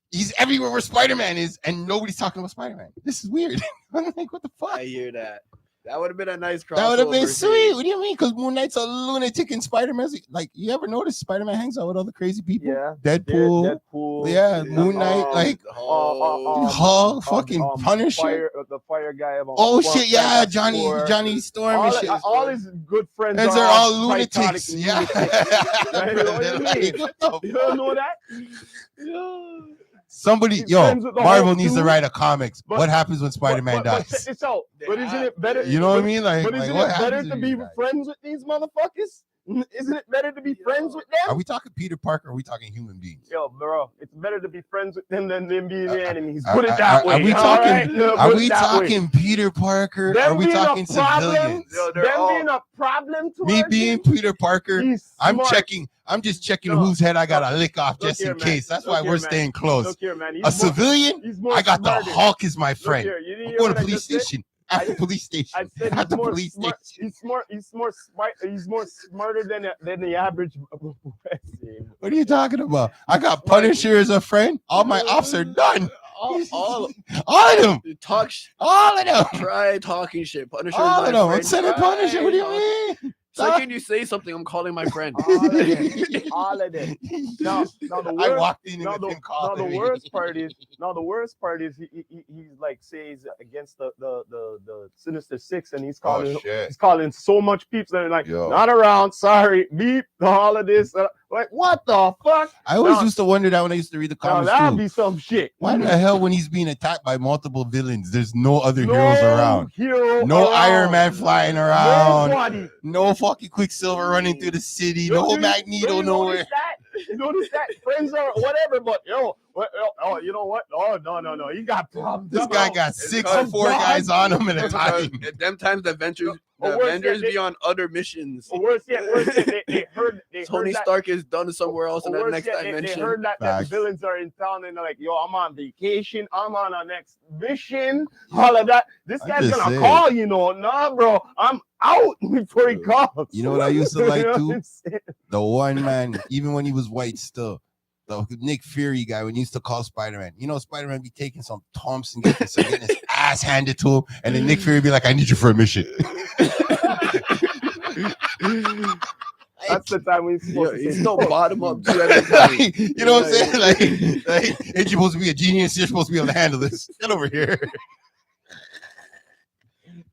He's everywhere where Spider-Man is, and nobody's talking about Spider-Man. This is weird. I'm like, what the fuck? I hear that. That would have been a nice crossover. That would have been sweet. What do you mean? Because Moon Knight's a lunatic and Spider-Man's like, you ever notice Spider-Man hangs out with other crazy people? Yeah. Deadpool. Yeah. Moon Knight. Like, Hulk, fucking Punisher. The fire guy. Shit. Yeah. Johnny Storm and shit. All his good friends are all lunatics. Yeah. You don't know that? Somebody, Marvel needs to write a comics. What happens when Spider-Man dies? Check this out. But isn't it better? You know what I mean? Like, but isn't it better to be friends with these motherfuckers? Isn't it better to be friends with them? Are we talking Peter Parker or are we talking human beings? Yo, bro, it's better to be friends with them than them being the enemies. Put it that way. Are we talking Peter Parker? Are we talking civilians? Them being a problem to me being Peter Parker, I'm just checking whose head I gotta lick off just in case. That's why we're staying close. A civilian, I got the Hulk as my friend. I'm going to police station. At the police station. At the police station. He's more smarter than the average. What are you talking about? I got Punisher as a friend. All my ops are done. All of them. All of them. Try talking shit. Punisher. All of them. I'm sending Punisher. What do you mean? So can you say something? I'm calling my friend. All of them. Now the worst part is he's like says against the Sinister Six, and he's calling so much people that are like, not around, sorry, beep, all of this. Like, what the fuck? I always used to wonder that when I used to read the comics. That'd be some shit. Why the hell, when he's being attacked by multiple villains, there's no other heroes around? No Iron Man flying around. Nobody. No fucking Quicksilver running through the city. No Magneto nowhere. You notice that? Friends are whatever, but you know what? Oh, no. He got problems. This guy got 6 or 4 guys on him at a time. At them times, the Avengers be on other missions. Worse yet, they heard Tony Stark is done somewhere else in that next dimension. They heard that the villains are in town, and they're like, yo, I'm on vacation. I'm on our next mission. All of that. This guy's gonna call, Nah, bro, I'm out before he calls. You know what I used to like too? The one man, even when he was white still. The Nick Fury guy, when he used to call Spider-Man, Spider-Man be taking some Thompson, getting his ass handed to him, and then Nick Fury be like, I need you for a mission. That's the time he's still bottom up. You know what I'm saying? Like, ain't you supposed to be a genius? You're supposed to be able to handle this. Get over here.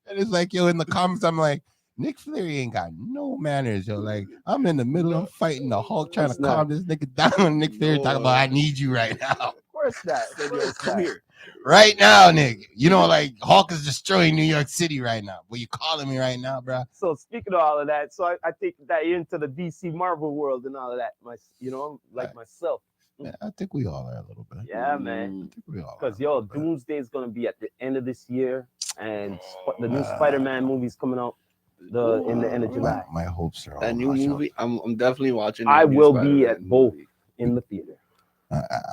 And it's like, in the comments, I'm like, Nick Fury ain't got no manners, yo. Like, I'm in the middle of fighting the Hulk, trying to calm this nigga down. And Nick Fury talking about, I need you right now. Of course not. Come here. Right now, Nick. Like, Hulk is destroying New York City right now. But you calling me right now, bro? So, speaking of all of that, so I think that you're into the DC Marvel world and all of that. Myself. Yeah, I think we all are a little bit. Yeah, man. I think we all are. Because, Doomsday is going to be at the end of this year. And the new Spider-Man movie's coming out. In the end of July. My hopes are that new movie. I'm definitely watching. I will be at both in the theater.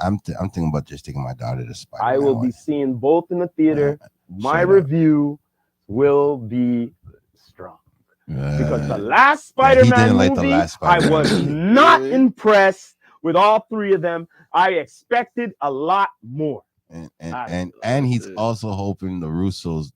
I'm thinking about just taking my daughter to Spider-Man. I will be seeing both in the theater. My review will be strong because the last Spider-Man movie, I was not impressed with all 3 of them. I expected a lot more. And he's also hoping the Russos,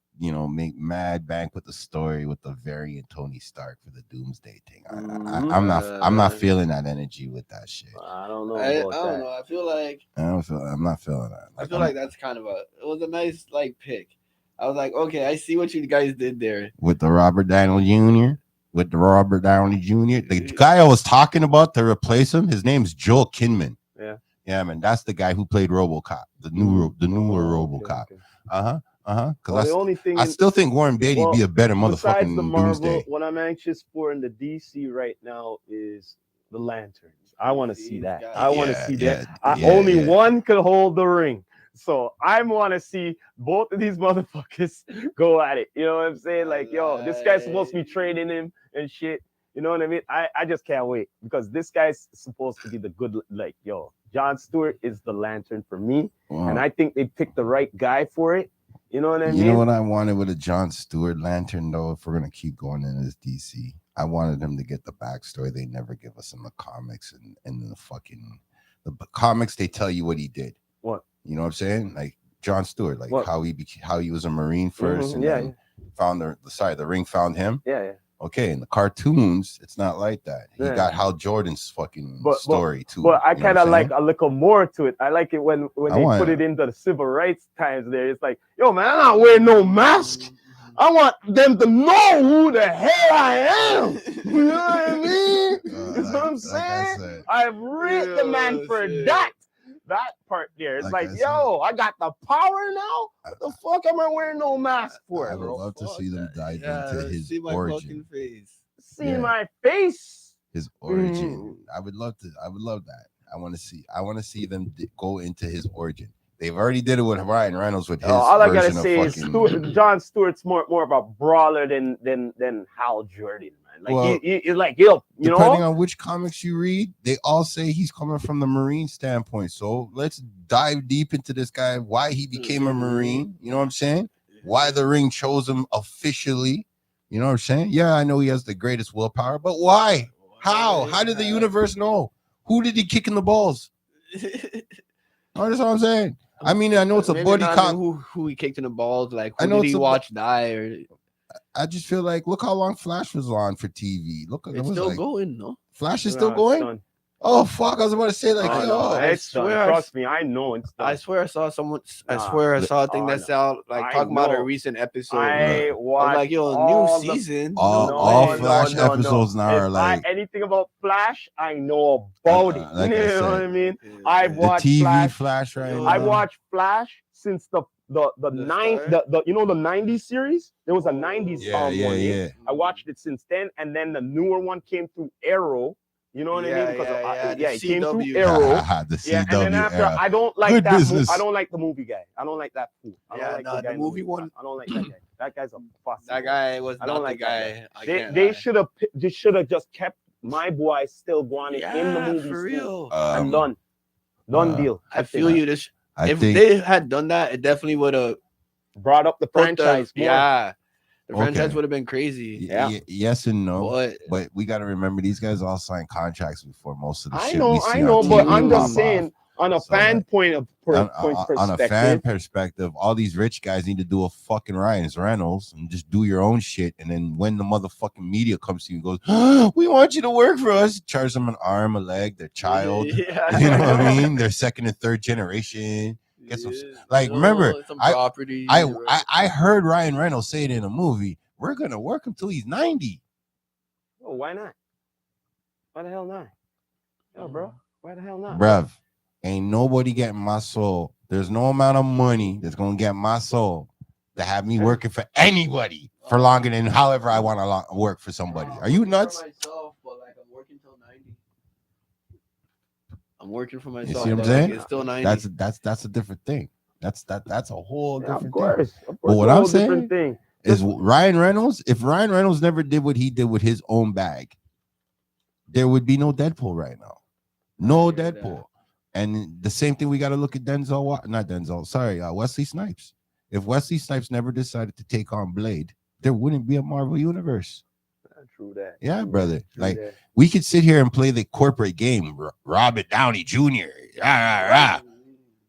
make mad bank with the story with the variant Tony Stark for the Doomsday thing. I'm not feeling that energy with that shit. I don't know. I don't know. I feel like I'm not feeling that. I feel like that's kind of it was a nice pick. I was like, okay, I see what you guys did there with the Robert Downey Jr. with the Robert Downey Jr. The guy I was talking about to replace him, his name's Joel Kinnaman. Yeah, man, that's the guy who played RoboCop, the newer RoboCop. Okay. Because the only thing I still think Warren Beatty would be a better besides motherfucking the Marvel, Doomsday. what I'm anxious for in the DC right now is the Lanterns. I want to see that. I want to see that. Only one could hold the ring. So I want to see both of these motherfuckers go at it. You know what I'm saying? Like, yo, this guy's supposed to be training him and shit. You know what I mean? I just can't wait because this guy's supposed to be the good, like, yo, John Stewart is the Lantern for me. Wow. And I think they picked the right guy for it. You know what I mean? You know what I wanted with a John Stewart Lantern, though, if we're going to keep going in this DC? I wanted him to get the backstory they never give us in the comics and the fucking... The comics, they tell you what he did. What? You know what I'm saying? Like John Stewart, like what? how he was a Marine first and then found the ring found him. Yeah. Okay, in the cartoons, it's not like that. He got Hal Jordan's fucking story too. But I kind of like a little more to it. I like it when they put it into the civil rights times there. It's like, yo, man, I'm not wearing no mask. I want them to know who the hell I am. You know what I mean? You know what I'm saying? I've ripped the man for that. That part there. It's like, yo, I got the power now. What the fuck am I wearing no mask for? I would love to see them dive into his origin. See my face. His origin. I would love that. I want to see them go into his origin. They've already did it with Ryan Reynolds with his. All I gotta say is John Stewart's more of a brawler than Hal Jordan, man. Like he's like, yo, you know. Depending on which comics you read, they all say he's coming from the Marine standpoint. So let's dive deep into this guy, why he became a Marine. You know what I'm saying? Why the ring chose him officially. You know what I'm saying? Yeah, I know he has the greatest willpower, but why? How? How did the universe know? Who did he kick in the balls? That's what I'm saying. I mean, I know it's a buddy cop. Who he kicked in the balls? Like, who did he watch die? Or I just feel like, look how long Flash was on for TV. Look, it's still going, no? Flash is still going. Done. Oh fuck! I was about to say like, I swear, trust me, I know it's done. I swear I saw someone. I swear I saw a thing that's out like talking about a recent episode. I watched like, yo, new season. All Flash episodes now are like anything about Flash. I know about it. Like you know what I mean? I've watched the TV Flash right now. I watched Flash since the 90s series. There was a 90s one. I watched it since then, and then the newer one came through Arrow. You know what I mean? Because it came through Arrow. The CW and then after, I don't like Good that. business. I don't like the movie guy. I don't like that fool. I don't like the movie one. I don't like that guy. That guy's a fuss. That guy was not the guy. They should have just kept my boy still going in the movie. For real. I'm done. Done deal. I feel you. If they had done that, it definitely would have brought up the franchise. The franchise would have been crazy. Yes and no. But we got to remember these guys all signed contracts before most of the shit. I know, but I'm just saying on a fan point perspective. On a fan perspective, all these rich guys need to do a fucking Ryan Reynolds and just do your own shit. And then when the motherfucking media comes to you and goes, oh, we want you to work for us, charge them an arm, a leg, their child. You know what I mean? Their second and third generation. Get some, remember, I heard Ryan Reynolds say it in a movie. We're gonna work him till he's 90. Oh, why not? Why the hell not? Yo, bro, why the hell not? Bruv, ain't nobody getting my soul. There's no amount of money that's gonna get my soul to have me working for anybody for longer than however I want to work for somebody. Are you nuts? I'm working for myself. You see what I'm saying? It's still 90. That's a different thing. That's a whole different of course, thing. But what I'm saying is Ryan Reynolds, if Ryan Reynolds never did what he did with his own bag, there would be no Deadpool right now. No Deadpool. And the same thing we got to look at Wesley Snipes. If Wesley Snipes never decided to take on Blade, there wouldn't be a Marvel universe. True that. Yeah, brother. We could sit here and play the corporate game, Robert Downey Jr.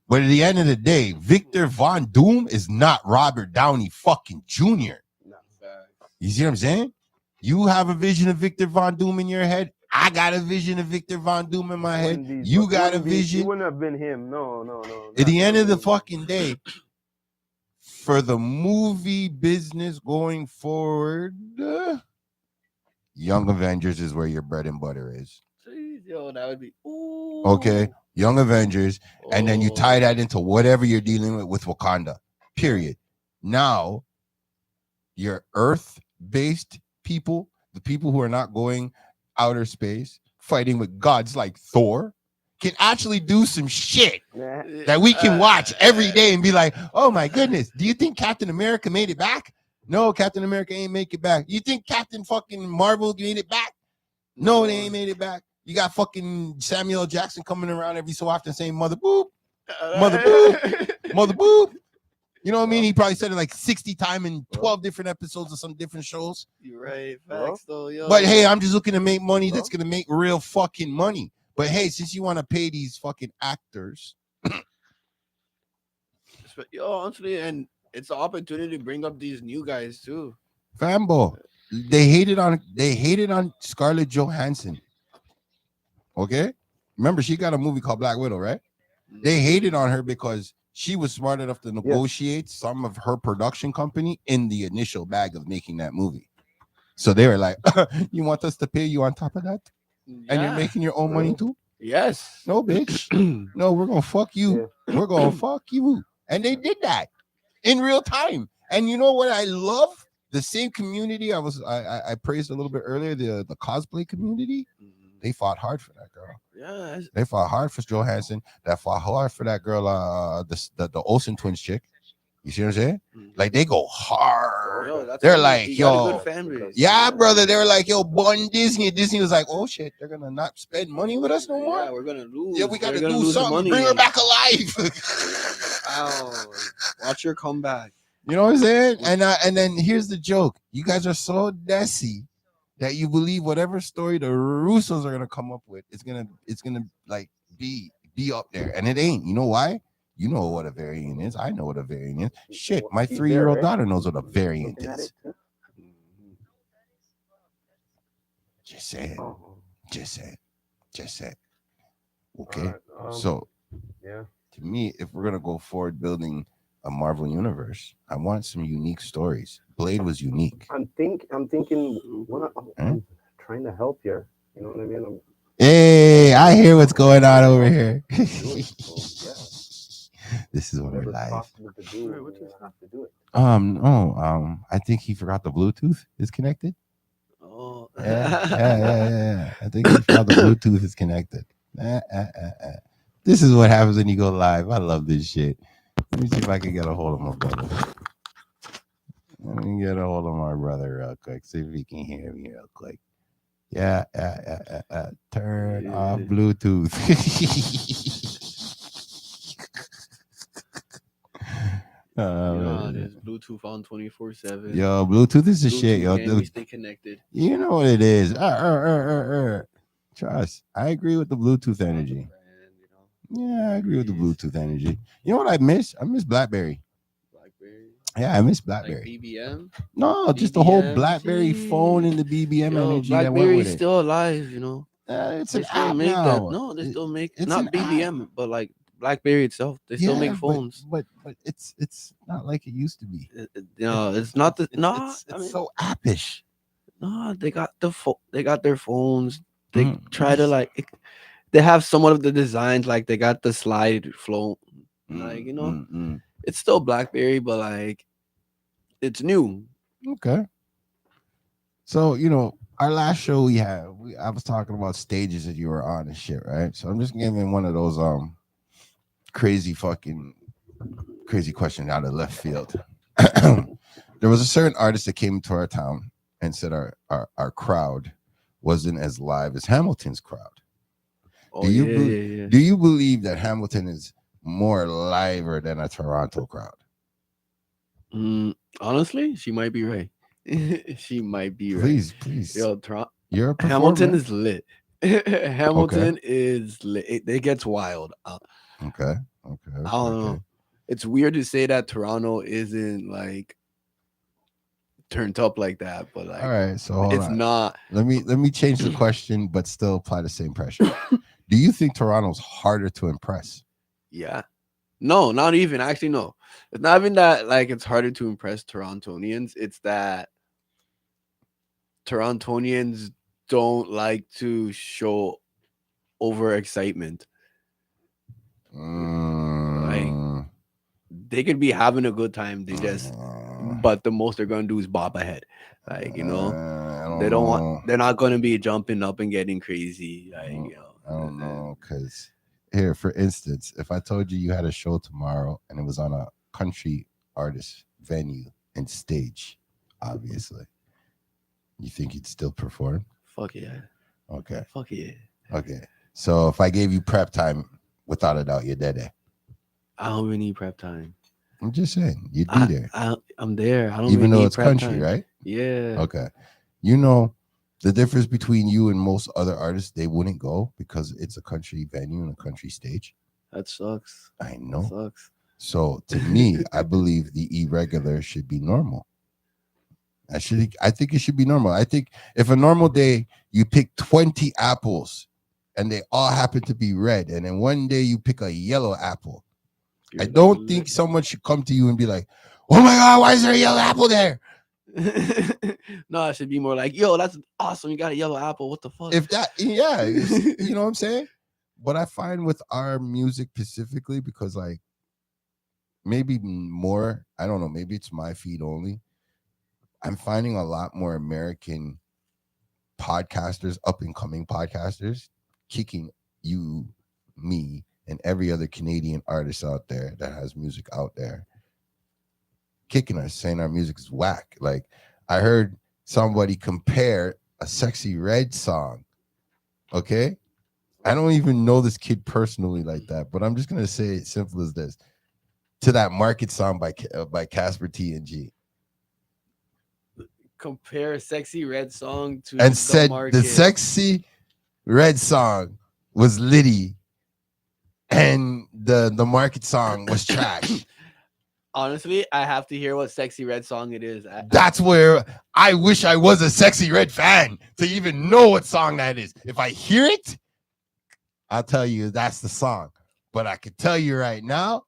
But at the end of the day, Victor Von Doom is not Robert Downey fucking Jr. You see what I'm saying? You have a vision of Victor Von Doom in your head. I got a vision of Victor Von Doom in my head. You got a vision. It wouldn't have been him. No. At the end of the fucking day, for the movie business going forward, Young Avengers is where your bread and butter is. Jeez, yo, that would be. Ooh. Okay, Young Avengers, and then you tie Oh. that into whatever you're dealing with Wakanda. Period. Now, your Earth-based people, the people who are not going outer space, fighting with gods like Thor, can actually do some shit Yeah. that we can watch every day and be like, oh my goodness, do you think Captain America made it back? No, Captain America ain't make it back. You think Captain fucking Marvel made it back? No, they ain't made it back. You got fucking Samuel Jackson coming around every so often saying mother boop, mother boop, mother boop. You know what I mean? He probably said it like 60 times in 12 different episodes of some different shows. You're right. Facts, though, yo. But hey, I'm just looking to make money that's going to make real fucking money. But hey, since you want to pay these fucking actors. Yo, honestly, and it's an opportunity to bring up these new guys too. Fambo. They hated on Scarlett Johansson. Okay? Remember, she got a movie called Black Widow, right? They hated on her because she was smart enough to negotiate some of her production company in the initial bag of making that movie. So they were like, you want us to pay you on top of that? And you're making your own money too? Yes. No, bitch. No, we're going to fuck you. Yeah. We're going to fuck you. And they did that in real time. And you know what I love? The same community I praised a little bit earlier, the cosplay community. They fought hard for that girl. Yeah, they fought hard for Johansson. That fought hard for that girl, the Olsen twins chick. You see what I'm saying? Like they go hard. Yo, they're like, yo, yeah, brother. They were like, yo, born Disney. Disney was like, oh shit, they're gonna not spend money with us no more. Yeah, we're gonna lose. Yeah, we gotta do something. Bring her back alive. Wow, watch her come back. You know what I'm saying? And then here's the joke: you guys are so desi that you believe whatever story the Russos are gonna come up with, it's gonna like be up there, and it ain't. You know why? You know what a variant is. I know what a variant is. Shit, my 3-year-old daughter knows what a variant is. Just say it. Just say it. Just say it. Okay. So, yeah. To me, if we're gonna go forward building a Marvel universe, I want some unique stories. Blade was unique. I'm thinking. I'm trying to help here. You know what I mean? Hey, I hear what's going on over here. This is what we're live. I think he forgot the Bluetooth is connected. Oh, yeah. I think he forgot the Bluetooth is connected. This is what happens when you go live. I love this shit. Let me see if I can get a hold of my brother. Let me get a hold of my brother real quick. See if he can hear me real quick. Yeah. Turn off Bluetooth. There's Bluetooth on 24/7. Yo, Bluetooth is the shit, yo. We stay connected. You know what it is. Trust. I agree with the Bluetooth energy. Yeah, I agree with the Bluetooth energy. You know what I miss? I miss BlackBerry. Yeah, I miss BlackBerry. Like BBM? No, just the whole BlackBerry phone and the BBM energy that went with it. Still alive, you know. It's an app now. No, they still make it's not BBM, but like BlackBerry itself. They still make phones. But it's not like it used to be. It's not the it's so appish. No, they got their phones. They try to like they have somewhat of the designs, like they got the slide flow. Like, you know. It's still BlackBerry, but like it's new. Okay. So, you know, our last show I was talking about stages that you were on and shit, right? So I'm just giving one of those crazy question out of left field. There was a certain artist that came to our town and said our crowd wasn't as live as Hamilton's crowd. Do you believe that Hamilton is more liver than a Toronto crowd? Honestly, she might be right. She might be right. Please. Yo, you're a Hamilton is lit. Hamilton is lit. It gets wild. Okay. I don't know. It's weird to say that Toronto isn't like turned up like that, but like, all right. So it's not. Let me change the question, but still apply the same pressure. Do you think Toronto's harder to impress? Yeah. No, not even. Actually, no. It's not even that like it's harder to impress Torontonians. It's that Torontonians don't like to show over excitement. Mm, They could be having a good time. They just, but the most they're gonna do is bob ahead. Like, I they don't don't want. know. They're not gonna be jumping up and getting crazy. Like, I don't know, because here, for instance, if I told you you had a show tomorrow and it was on a country artist venue and stage, obviously, you think you'd still perform? Fuck yeah. Okay. Fuck yeah. Okay. So if I gave you prep time, without a doubt, you're dead. I don't even need prep time. I'm just saying, you'd be there. I'm there. I don't Even even though need it's prep country, time. right? Yeah. Okay. You know, the difference between you and most other artists, they wouldn't go because it's a country venue and a country stage. That sucks. I know. That sucks. So to me, I believe the irregular should be normal. I think it should be normal. I think if a normal day you pick 20 apples and they all happen to be red, and then one day you pick a yellow apple, I don't think someone should come to you and be like, "Oh my God, why is there a yellow apple there?" No, it should be more like, "Yo, that's awesome! You got a yellow apple. What the fuck?" If that, yeah, you know what I'm saying. But I find with our music specifically, because like maybe more, I don't know, maybe it's my feed only. I'm finding a lot more American podcasters, up and coming podcasters, kicking you, me, and every other Canadian artist out there that has music out there, kicking us, saying our music is whack. Like I heard somebody compare a Sexy Red song. Okay, I don't even know this kid personally like that, but I'm just gonna say it simple as this: to that Market song by Casper T&G. Compare Sexy Red song to And the said Market. the Sexy Red song was litty and the Market song was trash. Honestly, I have to hear what Sexy Red song it is. That's where I wish I was a Sexy Red fan to even know what song that is. If I hear it, I'll tell you that's the song. But I can tell you right now,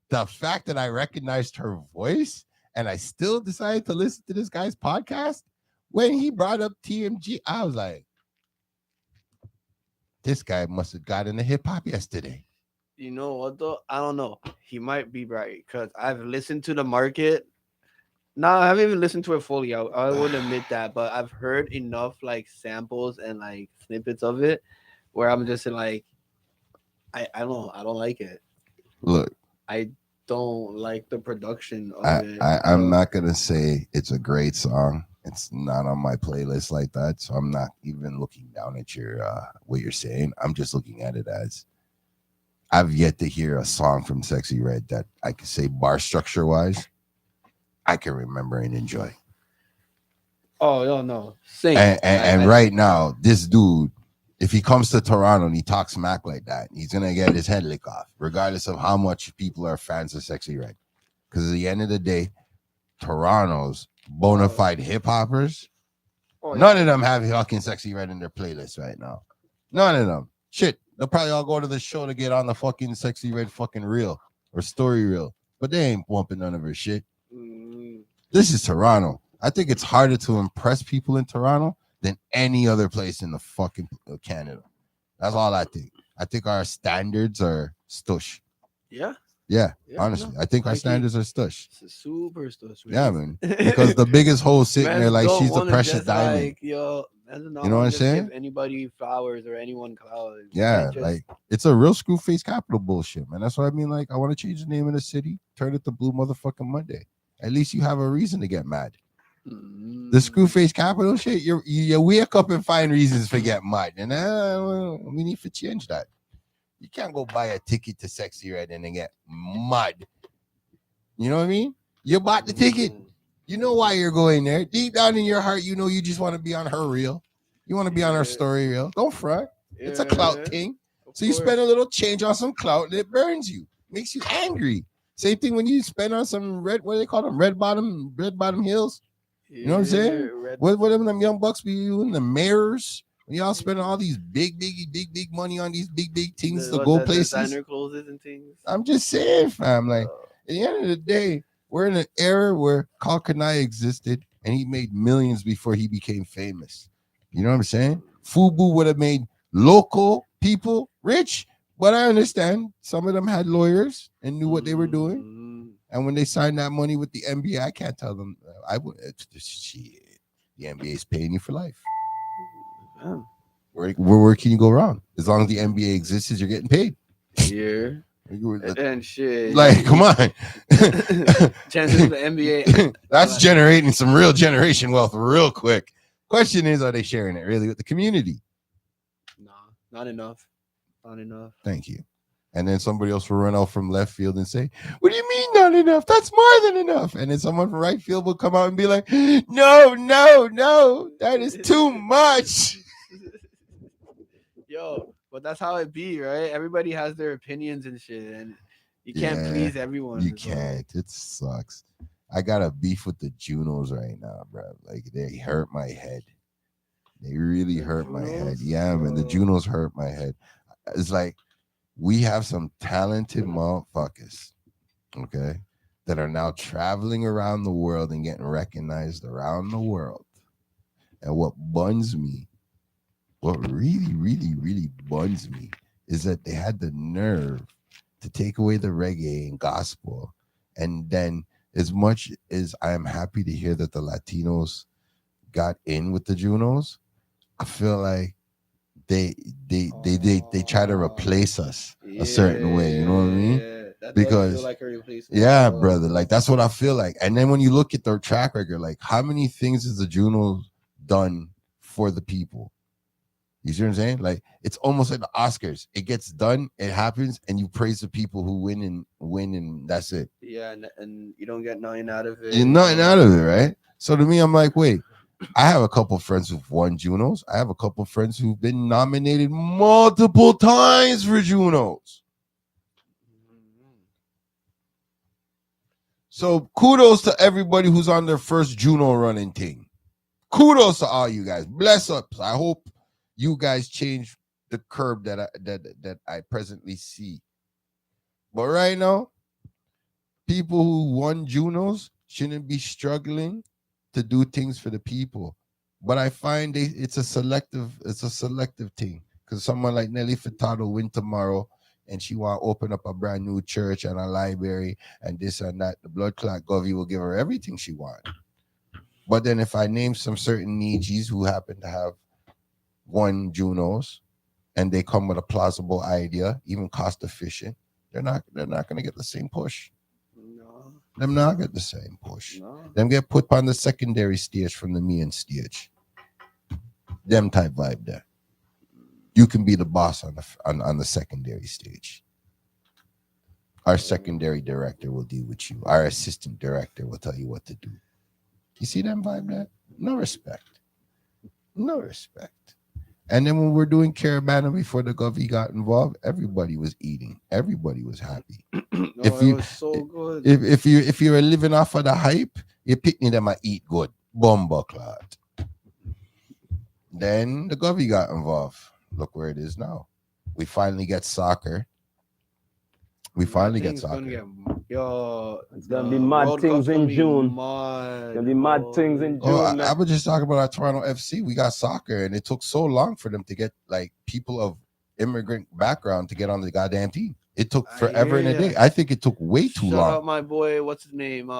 the fact that I recognized her voice and I still decided to listen to this guy's podcast, when he brought up TMG, I was like, this guy must have got into hip hop yesterday. You know what though? I don't know. He might be right because I've listened to the Market. No, I haven't even listened to it fully. I would admit that, but I've heard enough like samples and like snippets of it where I'm just like, I don't know. I don't like it. Look, I don't like the production of it. I'm not gonna say it's a great song. It's not on my playlist like that, so I'm not even looking down at your what you're saying. I'm just looking at it as I've yet to hear a song from Sexy Red that I could say bar structure wise I can remember and enjoy. Oh no, same. And right now, this dude, if he comes to Toronto and he talks smack like that, he's gonna get his head licked off, regardless of how much people are fans of Sexy Red. Because at the end of the day, Toronto's bona fide hip hoppers, none of them have fucking Sexy Red in their playlist right now. None of them. Shit, they'll probably all go to the show to get on the fucking Sexy Red fucking reel or story reel, but they ain't bumping none of her shit. This is Toronto. I think it's harder to impress people in Toronto than any other place in the fucking Canada. That's all I think. I think our standards are stush. Yeah, honestly. No, I think our standards are stush. Super stush. Man. Yeah, man. Because the biggest hoe sitting there like she's a precious diamond. Like, yo, you know what I'm saying? Give anybody flowers or anyone flowers. Yeah, like it's a real screw face capital bullshit, man. That's what I mean. Like, I want to change the name of the city, turn it to Blue Motherfucking Monday. At least you have a reason to get mad. The screw face capital shit, you wake up and find reasons to get mad, and we need to change that. You can't go buy a ticket to Sexy Red and then get mud. You know what I mean? You bought the ticket. You know why you're going there. Deep down in your heart, you know you just want to be on her reel. You want to be on her story reel. Don't front. It's a clout thing. So you spend a little change on some clout and it burns you. Makes you angry. Same thing when you spend on some what do they call them? Red bottom hills. You know what I'm saying? What them young bucks be doing? The mirrors. When y'all spending all these big money on these big things to go places. Designer clothes and things. I'm just saying, fam. Like at the end of the day, we're in an era where Kalkanai existed and he made millions before he became famous. You know what I'm saying? Fubu would have made local people rich, but I understand some of them had lawyers and knew what they were doing. And when they signed that money with the NBA, I can't tell them. I would. Shit, the NBA is paying you for life. Where can you go wrong? As long as the NBA exists, you're getting paid. Yeah. And shit. Like, come on. Chances of the NBA. That's generating some real generation wealth real quick. Question is, are they sharing it really with the community? Nah, not enough. Not enough. Thank you. And then somebody else will run out from left field and say, what do you mean not enough? That's more than enough. And then someone from right field will come out and be like, no, that is too much. Yo, but that's how it be, right? Everybody has their opinions and shit, and you can't please everyone. You can't. It sucks. I got a beef with the Junos right now, bro. Like, they hurt my head. They really hurt my head. Yeah, man, the Junos hurt my head. It's like, we have some talented motherfuckers, okay, that are now traveling around the world and getting recognized around the world. And what buns me, what really, really, really buns me is that they had the nerve to take away the reggae and gospel. And then, as much as I am happy to hear that the Latinos got in with the Junos, I feel like they try to replace us a certain way, you know what I mean? Because like brother, like that's what I feel like. And then when you look at their track record, like how many things has the Junos done for the people? You see what I'm saying? Like it's almost like the Oscars. It gets done, it happens, and you praise the people who win, and that's it. Yeah, and you don't get nothing out of it. You're nothing out of it, right? So to me, I'm like, wait. I have a couple friends who've won Junos. I have a couple friends who've been nominated multiple times for Junos. So kudos to everybody who's on their first Juno running thing. Kudos to all you guys. Bless ups. I hope you guys change the curb that I presently see. But right now, people who won Junos shouldn't be struggling to do things for the people. But I find it's a selective thing. Because someone like Nelly Furtado win tomorrow and she want to open up a brand new church and a library and this and that. The blood clot Govy will give her everything she wants. But then if I name some certain Nijis who happen to have won Junos and they come with a plausible idea, even cost efficient, they're not going to get the same push. Them not get the same push. No. Them get put on the secondary stage from the main stage. Them type vibe there. You can be the boss on the secondary stage. Our secondary director will deal with you. Our assistant director will tell you what to do. You see them vibe there? No respect. No respect. And then when we're doing Caravana before the Govy got involved, everybody was eating. Everybody was happy. It was so good. If you were living off of the hype, you picnic them and eat good. Bomba clot. Then the Govy got involved. Look where it is now. We finally get soccer. It's gonna be mad things in June. It's gonna be mad things in June. I was just talking about our Toronto FC. We got soccer, and it took so long for them to get like people of immigrant background to get on the goddamn team. It took forever and a day. I think it took way too long. Shout out my boy, what's his name?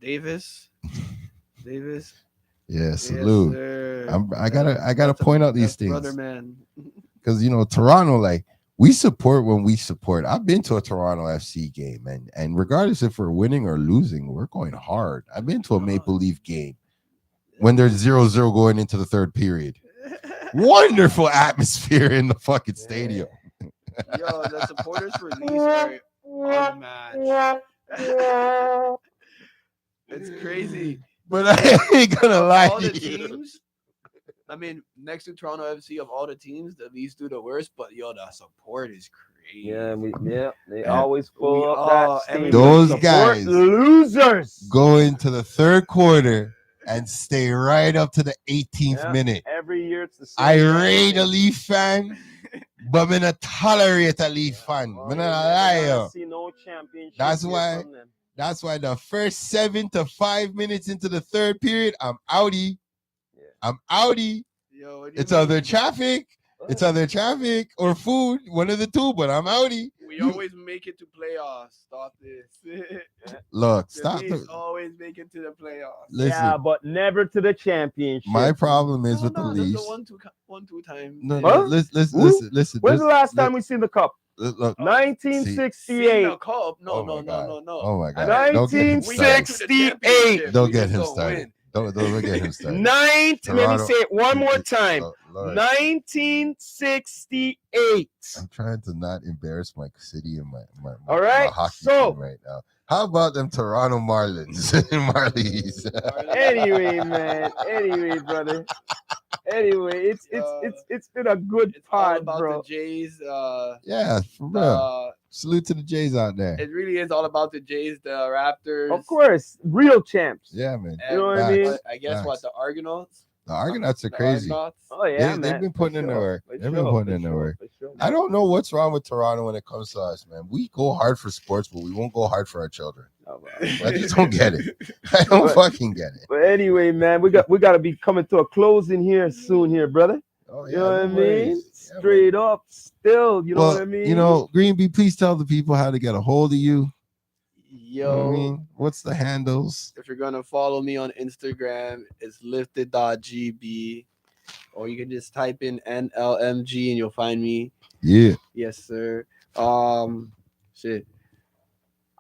Davis. Yeah, salute. Yes, I gotta point out these things, brother, man. Because Toronto, like. We support when we support. I've been to a Toronto FC game, and regardless if we're winning or losing, we're going hard. I've been to a Maple Leaf game when there's 0-0 going into the third period. Wonderful atmosphere in the fucking stadium. Yo, the supporters for these are unmatched. It's crazy. But I ain't gonna lie all to the you. Teams, I mean, next to Toronto FC, of all the teams, the least do the worst, but the support is crazy. They always pull up that stadium. Those guys losers go into the third quarter and stay right up to the 18th minute. Every year it's the same. I rate a Leaf fan, but I'm not tolerate a Leaf fan. I'm not lie. See no championship. That's why That's why the first 7 to 5 minutes into the third period, I'm outie. Yeah. I'm outie. Yo, what do you It's mean? either traffic. It's either traffic or food, one of the two, but I'm outie. We always make it to playoffs. Stop this. Look, The stop. Leafs always make it to the playoffs. Listen, Yeah, but never to the championship. my problem is No, with the no, there's Leafs. a 1-2 time. No, Huh? listen. When's the last time we seen the cup? Look, Seen 1968. the cup? No. Oh my God! I mean, Don't get him we get to started. the championship. Don't We get just him don't started. win. Don't get him started. Let me Toronto- say it one more time. Lord, 1968. I'm trying to not embarrass my city and my All right, my hockey so- team right now. How about them Toronto Marlins and Marlies? Anyway, man. Anyway, brother. Anyway, it's been a good It's all pod, about bro. the Jays. Yeah, for real. Salute to the Jays out there. It really is all about the Jays, the Raptors. Of course, real champs. Yeah, man. And You know what I mean? I guess what the Argonauts. The Argonauts are The crazy. Argonauts. Oh yeah, They've man. been for putting in their sure, work. for They've been sure, putting for in their sure, work. for sure. I don't know what's wrong with Toronto when it comes to us, man. We go hard for sports, but we won't go hard for our children. Oh, I just don't get it. I don't fucking get it. But anyway, man, we got to be coming to a closing here soon, here, brother. Oh, You know what I no mean? worries. Yeah, Straight up, still. You know well, what I mean? you know, Greenby, please tell the people how to get a hold of you. You know what I Yo, mean? What's the handles? if you're gonna follow me on Instagram, it's lifted.gb, or you can just type in NLMG and you'll find me. Yeah. Yes, sir. Shit.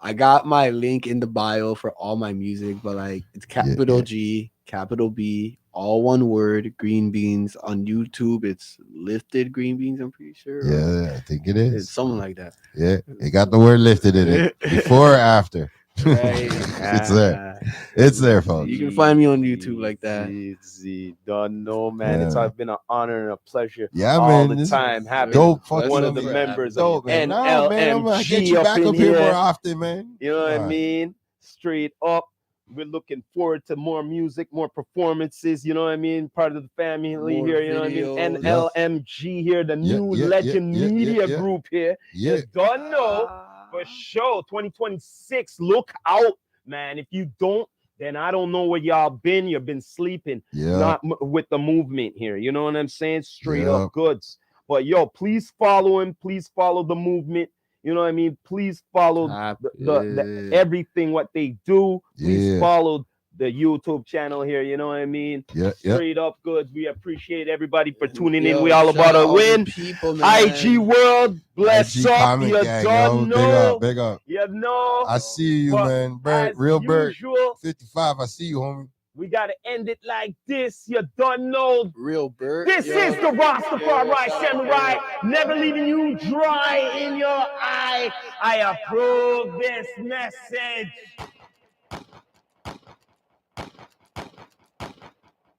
I got my link in the bio for all my music, but like it's capital yeah. G, capital B, all one word, Green Beans. On YouTube, it's Lifted Green Beans, I'm pretty sure. Yeah, I think it is. It's something like that. Yeah, it got the word lifted in it. Before or after? Right. It's there. It's there, folks. You can find me on YouTube like that. Easy. Don't know, man. Yeah. It's been an honor and a pleasure Yeah, all man. the This time having dope One fucking one of the shit. members Dope, of man. Nah, man, I'm gonna get NLMG you up back in up here here. more often, man. You know what I Alright. mean? Straight up. We're looking forward to more music, more performances. You know what I mean? Part of the family More here. You know what I mean? videos. NLMG here, the Yeah, new yeah, Legend yeah, yeah, Media yeah. Group here. Yeah. You don't know for sure. 2026. Look out, man. If you don't, then I don't know where y'all been. You've been sleeping. Yeah. Not with the movement here. You know what I'm saying? Straight Yeah. up goods. But yo, please follow him. Please follow the movement. You know what I mean? Please follow the everything what they do. Please Yeah. follow the YouTube channel here. You know what I mean? Yeah. Yeah. Straight up goods. We appreciate everybody for tuning in. Yo, We all shout about out to all the win. people, man. IG World, bless IG up. comment You gang, don't yo. know. Big up. You know. I see you, But man. Bird, as real bird. usual, 55. I see you, homie. we gotta end it like this. You don't know. Real Bert. This yo. is the Rastafari Yeah, shout out, Samurai, Bert. never leaving you dry in your eye. I approve this message.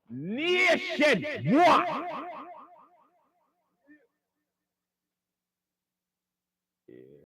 Nation, what?